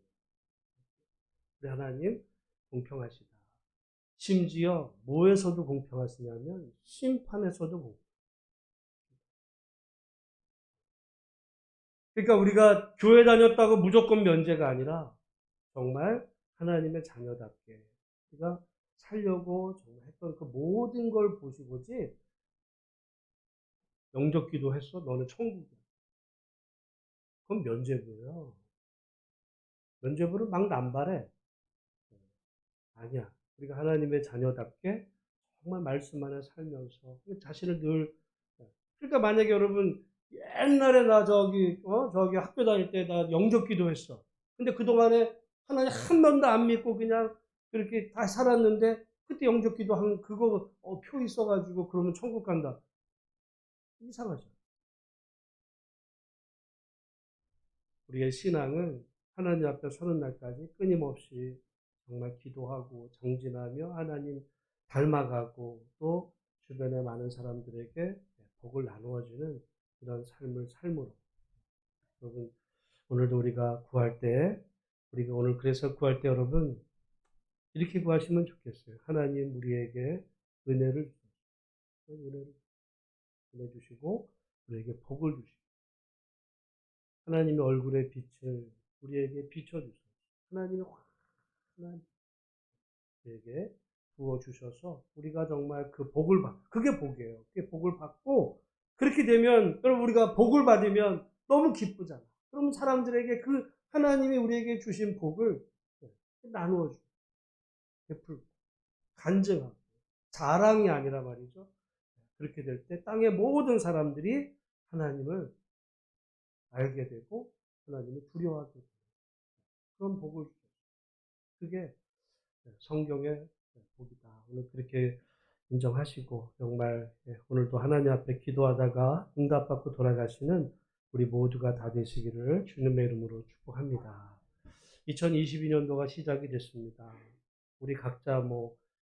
우리 하나님 공평하시다. 심지어 뭐에서도 공평하시냐면 심판에서도 공평. 그러니까 우리가 교회 다녔다고 무조건 면제가 아니라 정말 하나님의 자녀답게 우리가 살려고 정말 했던 그 모든 걸 보시고지 영접 기도했어? 너는 천국이야. 그건 면죄부예요. 면죄부를 막 남발해. 아니야. 우리가 하나님의 자녀답게 정말 말씀 안에 살면서 자신을 늘 그러니까 만약에 여러분 옛날에 나 저기 학교 다닐 때 나 영접 기도했어. 근데 그동안에 하나님 한 번도 안 믿고 그냥 그렇게 다 살았는데 그때 영접기도 한 그거 표 있어가지고 그러면 천국 간다. 이상하죠. 우리의 신앙은 하나님 앞에 서는 날까지 끊임없이 정말 기도하고 정진하며 하나님 닮아가고 또 주변의 많은 사람들에게 복을 나누어주는 이런 삶을 삶으로. 여러분, 오늘도 우리가 구할 때, 우리가 오늘 그래서 구할 때 여러분, 이렇게 구하시면 좋겠어요. 하나님 우리에게 은혜를 주시고, 우리에게 복을 주시고, 하나님의 얼굴의 빛을 우리에게 비춰주소서. 하나님의 우리에게 부어주셔서 우리가 정말 그 복을 그게 복이에요. 그게 복을 받고, 그렇게 되면, 여러분, 우리가 복을 받으면 너무 기쁘잖아. 그러면 사람들에게 그 하나님이 우리에게 주신 복을 나누어주고, 베풀고, 간증하고, 자랑이 아니라 말이죠. 그렇게 될 때 땅의 모든 사람들이 하나님을 알게 되고, 하나님을 두려워하게 되고, 그런 복을 주죠. 그게 성경의 복이다. 오늘 그렇게 인정하시고 정말 오늘도 하나님 앞에 기도하다가 응답받고 돌아가시는 우리 모두가 다 되시기를 주님의 이름으로 축복합니다. 2022년도가 시작이 됐습니다. 우리 각자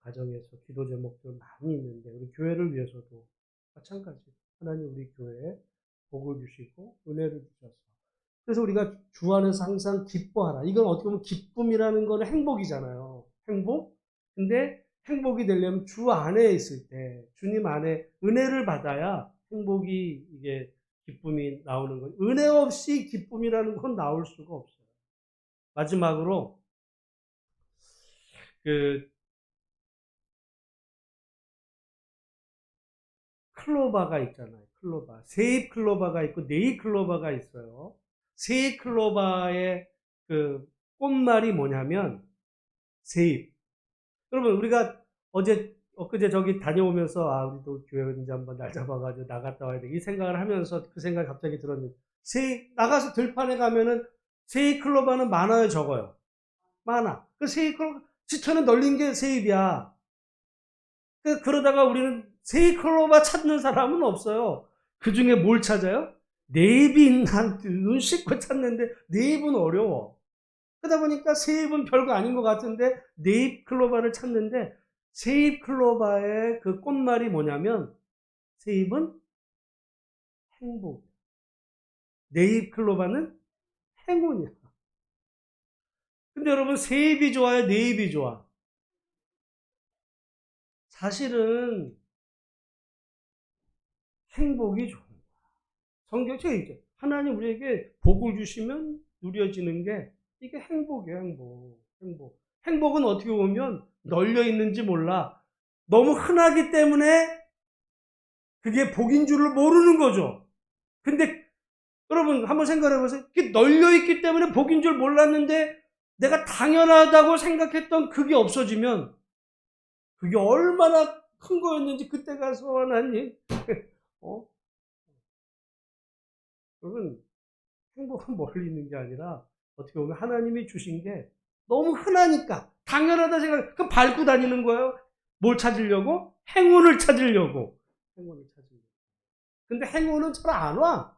가정에서 기도 제목들 많이 있는데 우리 교회를 위해서도 마찬가지 하나님 우리 교회에 복을 주시고 은혜를 주셔서 그래서 우리가 주 안에서 항상 기뻐하라. 이건 어떻게 보면 기쁨이라는 거는 행복이잖아요. 행복? 근데 행복이 되려면 주 안에 있을 때, 주님 안에 은혜를 받아야 행복이, 이게 기쁨이 나오는 거예요. 은혜 없이 기쁨이라는 건 나올 수가 없어요. 마지막으로, 클로바가 있잖아요. 클로바. 세잎 클로바가 있고, 네잎 클로바가 있어요. 세잎 클로바의 그 꽃말이 뭐냐면, 세잎. 여러분, 우리가 엊그제 저기 다녀오면서, 우리도 교회 이제 한번 날 잡아가지고 나갔다 와야 돼. 이 생각을 하면서 그 생각이 갑자기 들었는데, 나가서 들판에 가면은 세잎 클로바는 많아요, 적어요? 많아. 그 세잎 클로바, 지천에 널린 게 세잎이야. 그러다가 우리는 세잎 클로바 찾는 사람은 없어요. 그 중에 뭘 찾아요? 네잎이 있나, 눈 씻고 찾는데, 네잎은 어려워. 그러다 보니까 세잎은 별거 아닌 것 같은데 네잎 클로바를 찾는데 세잎 클로바의 그 꽃말이 뭐냐면 세잎은 행복, 네잎 클로바는 행운이야. 근데 여러분 세잎이 좋아요? 네잎이 좋아? 사실은 행복이 좋은 거야. 성경에 있죠. 하나님 우리에게 복을 주시면 누려지는 게 이게 행복이에요, 행복. 행복은 어떻게 보면 널려 있는지 몰라. 너무 흔하기 때문에 그게 복인 줄을 모르는 거죠. 근데 여러분 한번 생각해 보세요. 이게 널려 있기 때문에 복인 줄 몰랐는데 내가 당연하다고 생각했던 그게 없어지면 그게 얼마나 큰 거였는지 그때 가서 하나님 여러분 행복은 멀리 있는 게 아니라 어떻게 보면 하나님이 주신 게 너무 흔하니까 당연하다 생각, 그 밟고 다니는 거예요. 뭘 찾으려고? 행운을 찾으려고. 근데 행운은 잘 안 와.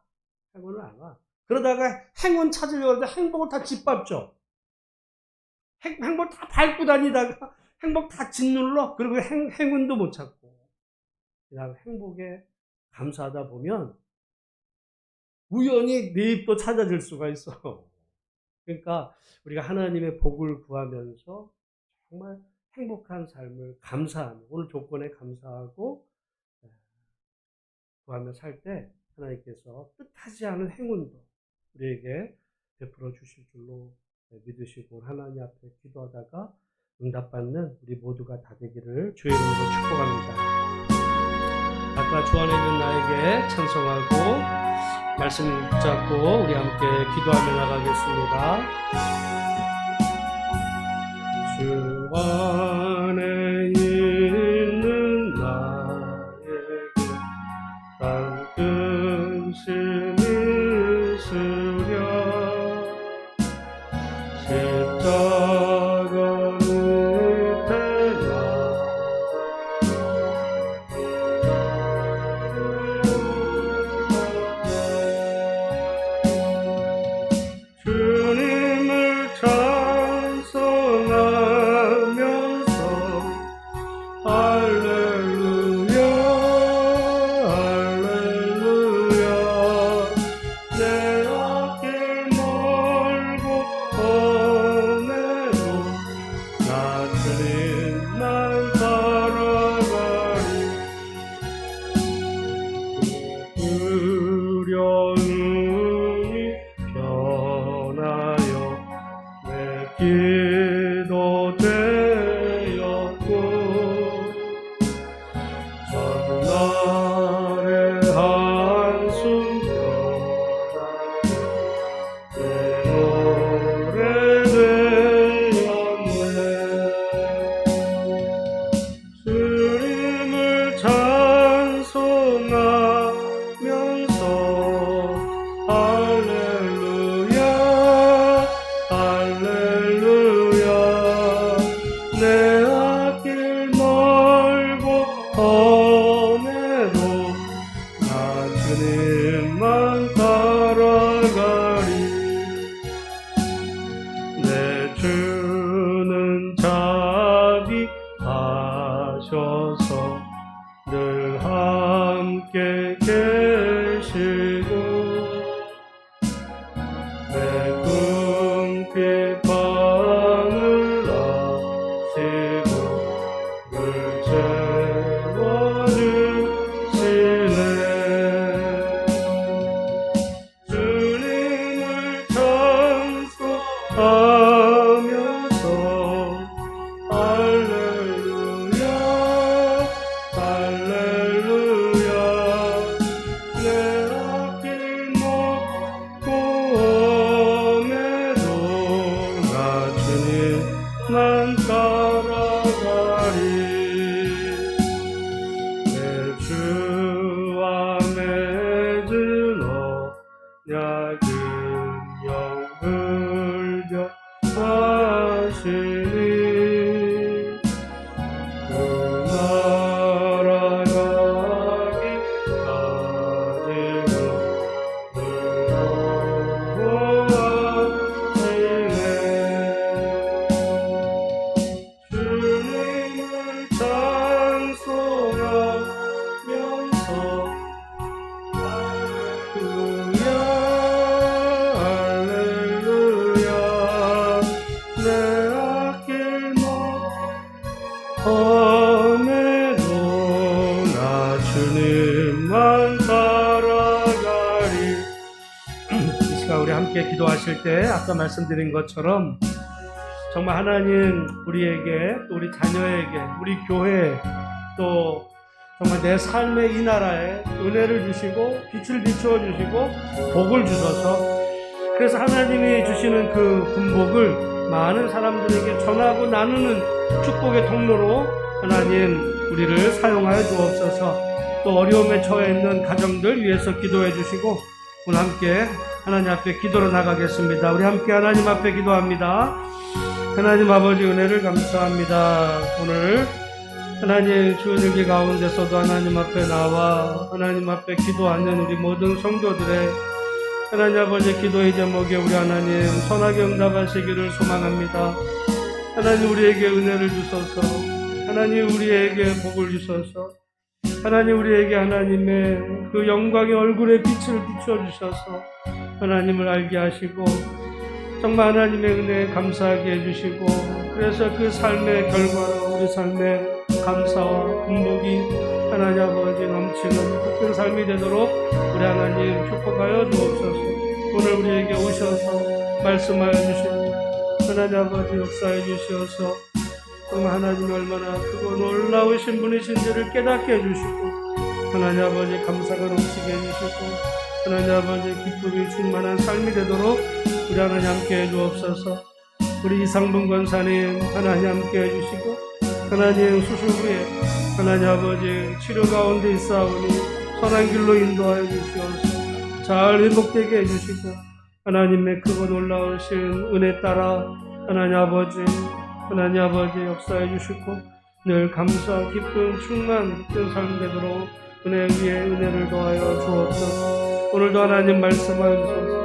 그러다가 행운 찾으려고 하는데 행복을 다 짓밟죠. 행복 다 밟고 다니다가 행복 다 짓눌러. 그리고 행운도 못 찾고. 그냥 행복에 감사하다 보면 우연히 내 입도 찾아질 수가 있어. 그러니까 우리가 하나님의 복을 구하면서 정말 행복한 삶을 감사하며 오늘 조건에 감사하고 구하며 살 때 하나님께서 뜻하지 않은 행운도 우리에게 베풀어 주실 줄로 믿으시고 하나님 앞에 기도하다가 응답받는 우리 모두가 다 되기를 주의 이름으로 축복합니다. 아까 주 안에 있는 나에게 찬송하고 말씀 붙잡고 우리 함께 기도하며 나가겠습니다. 주 안에 있는 나에게 땅 근심이 있으랴 십자가 밑에 나 하면서 할렐루야 할렐루야 내 앞길 먹고 옴에도 나 주님만 따라가리 내 주와 맺은 언약은 영불변하시니 그 나라 가기까지는 늘어보아시네 주님을 찬송하면서 할렐루야 할렐루야 내 앞길 험에도 나 주님만 따라가리. 이 시간 우리 함께 기도하실 때 아까 말씀드린 것처럼 정말 하나님 우리에게 또 우리 자녀에게 우리 교회에 또 정말 내 삶의 이 나라에 은혜를 주시고 빛을 비추어 주시고 복을 주셔서 그래서 하나님이 주시는 그 군복을 많은 사람들에게 전하고 나누는 축복의 통로로 하나님 우리를 사용하여 주옵소서. 또 어려움에 처해 있는 가정들 위해서 기도해 주시고 오늘 함께 하나님 앞에 기도로 나가겠습니다. 우리 함께 하나님 앞에 기도합니다. 하나님 아버지 은혜를 감사합니다. 오늘 하나님 주일기 가운데서도 하나님 앞에 나와 하나님 앞에 기도하는 우리 모든 성도들의 하나님 아버지 기도의 제목에 우리 하나님 선하게 응답하시기를 소망합니다. 하나님 우리에게 은혜를 주셔서 하나님 우리에게 복을 주셔서 하나님 우리에게 하나님의 그 영광의 얼굴에 빛을 비춰주셔서 하나님을 알게 하시고 정말 하나님의 은혜에 감사하게 해주시고 그래서 그 삶의 결과로 우리 삶의 감사와 군복이 하나님 아버지 넘치는 특별한 삶이 되도록 우리 하나님 축복하여 주옵소서. 오늘 우리에게 오셔서 말씀하여 주시고 하나님 아버지 역사해 주시어서 정말 하나님이 얼마나 크고 놀라우신 분이신지를 깨닫게 해주시고 하나님 아버지 감사가 넘치게 해주시고 하나님 아버지 기쁨이 충만한 삶이 되도록 우리 하나님 함께 해주옵소서. 우리 이상분 권사님 하나님 함께 해주시고 하나님 수술 후에 하나님 아버지 치료 가운데 있사오니 선한 길로 인도하여 주시옵소서. 잘 회복되게 해주시고 하나님의 크고 놀라우신 은혜 따라 하나님 아버지 역사해 주시고 늘 감사 기쁨 충만 큰 삶 되도록 은혜 위에 은혜를 더하여 주옵소서. 오늘도 하나님 말씀하여 주소서.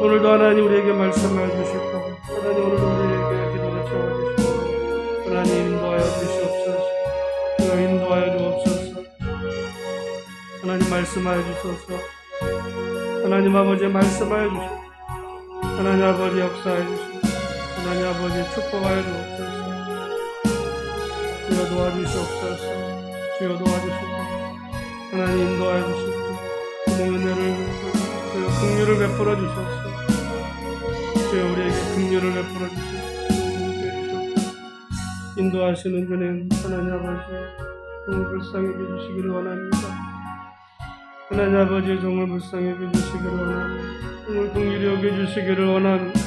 오늘도 하나님 우리에게 말씀하여 주시고 하나님 오늘도 우리에게 기도를 채워주시고 하나님 인도하여 주시옵소서. 인도하여 주옵소서. 하나님 말씀하여 주소서. 하나님 아버지 말씀하여 주시고 하나님 아버지 역사해 주시고 하나님 아버지 축복하여 주옵소서. 주여 도와주시옵소서. 주여 도와주시고 하나님 인도하여 주시고 주의 은혜를 주여 긍휼을 베풀어 주소서. 주여 우리에게 긍휼을 베풀어 주시고 인도하시는 주님 하나님 아버지 정말 불쌍히 여겨주시기를 원합니다. 하나님 아버지 정말 불쌍히 여겨주시기를 원합니다. 정말 긍휼히 여겨주시기를 원합니다.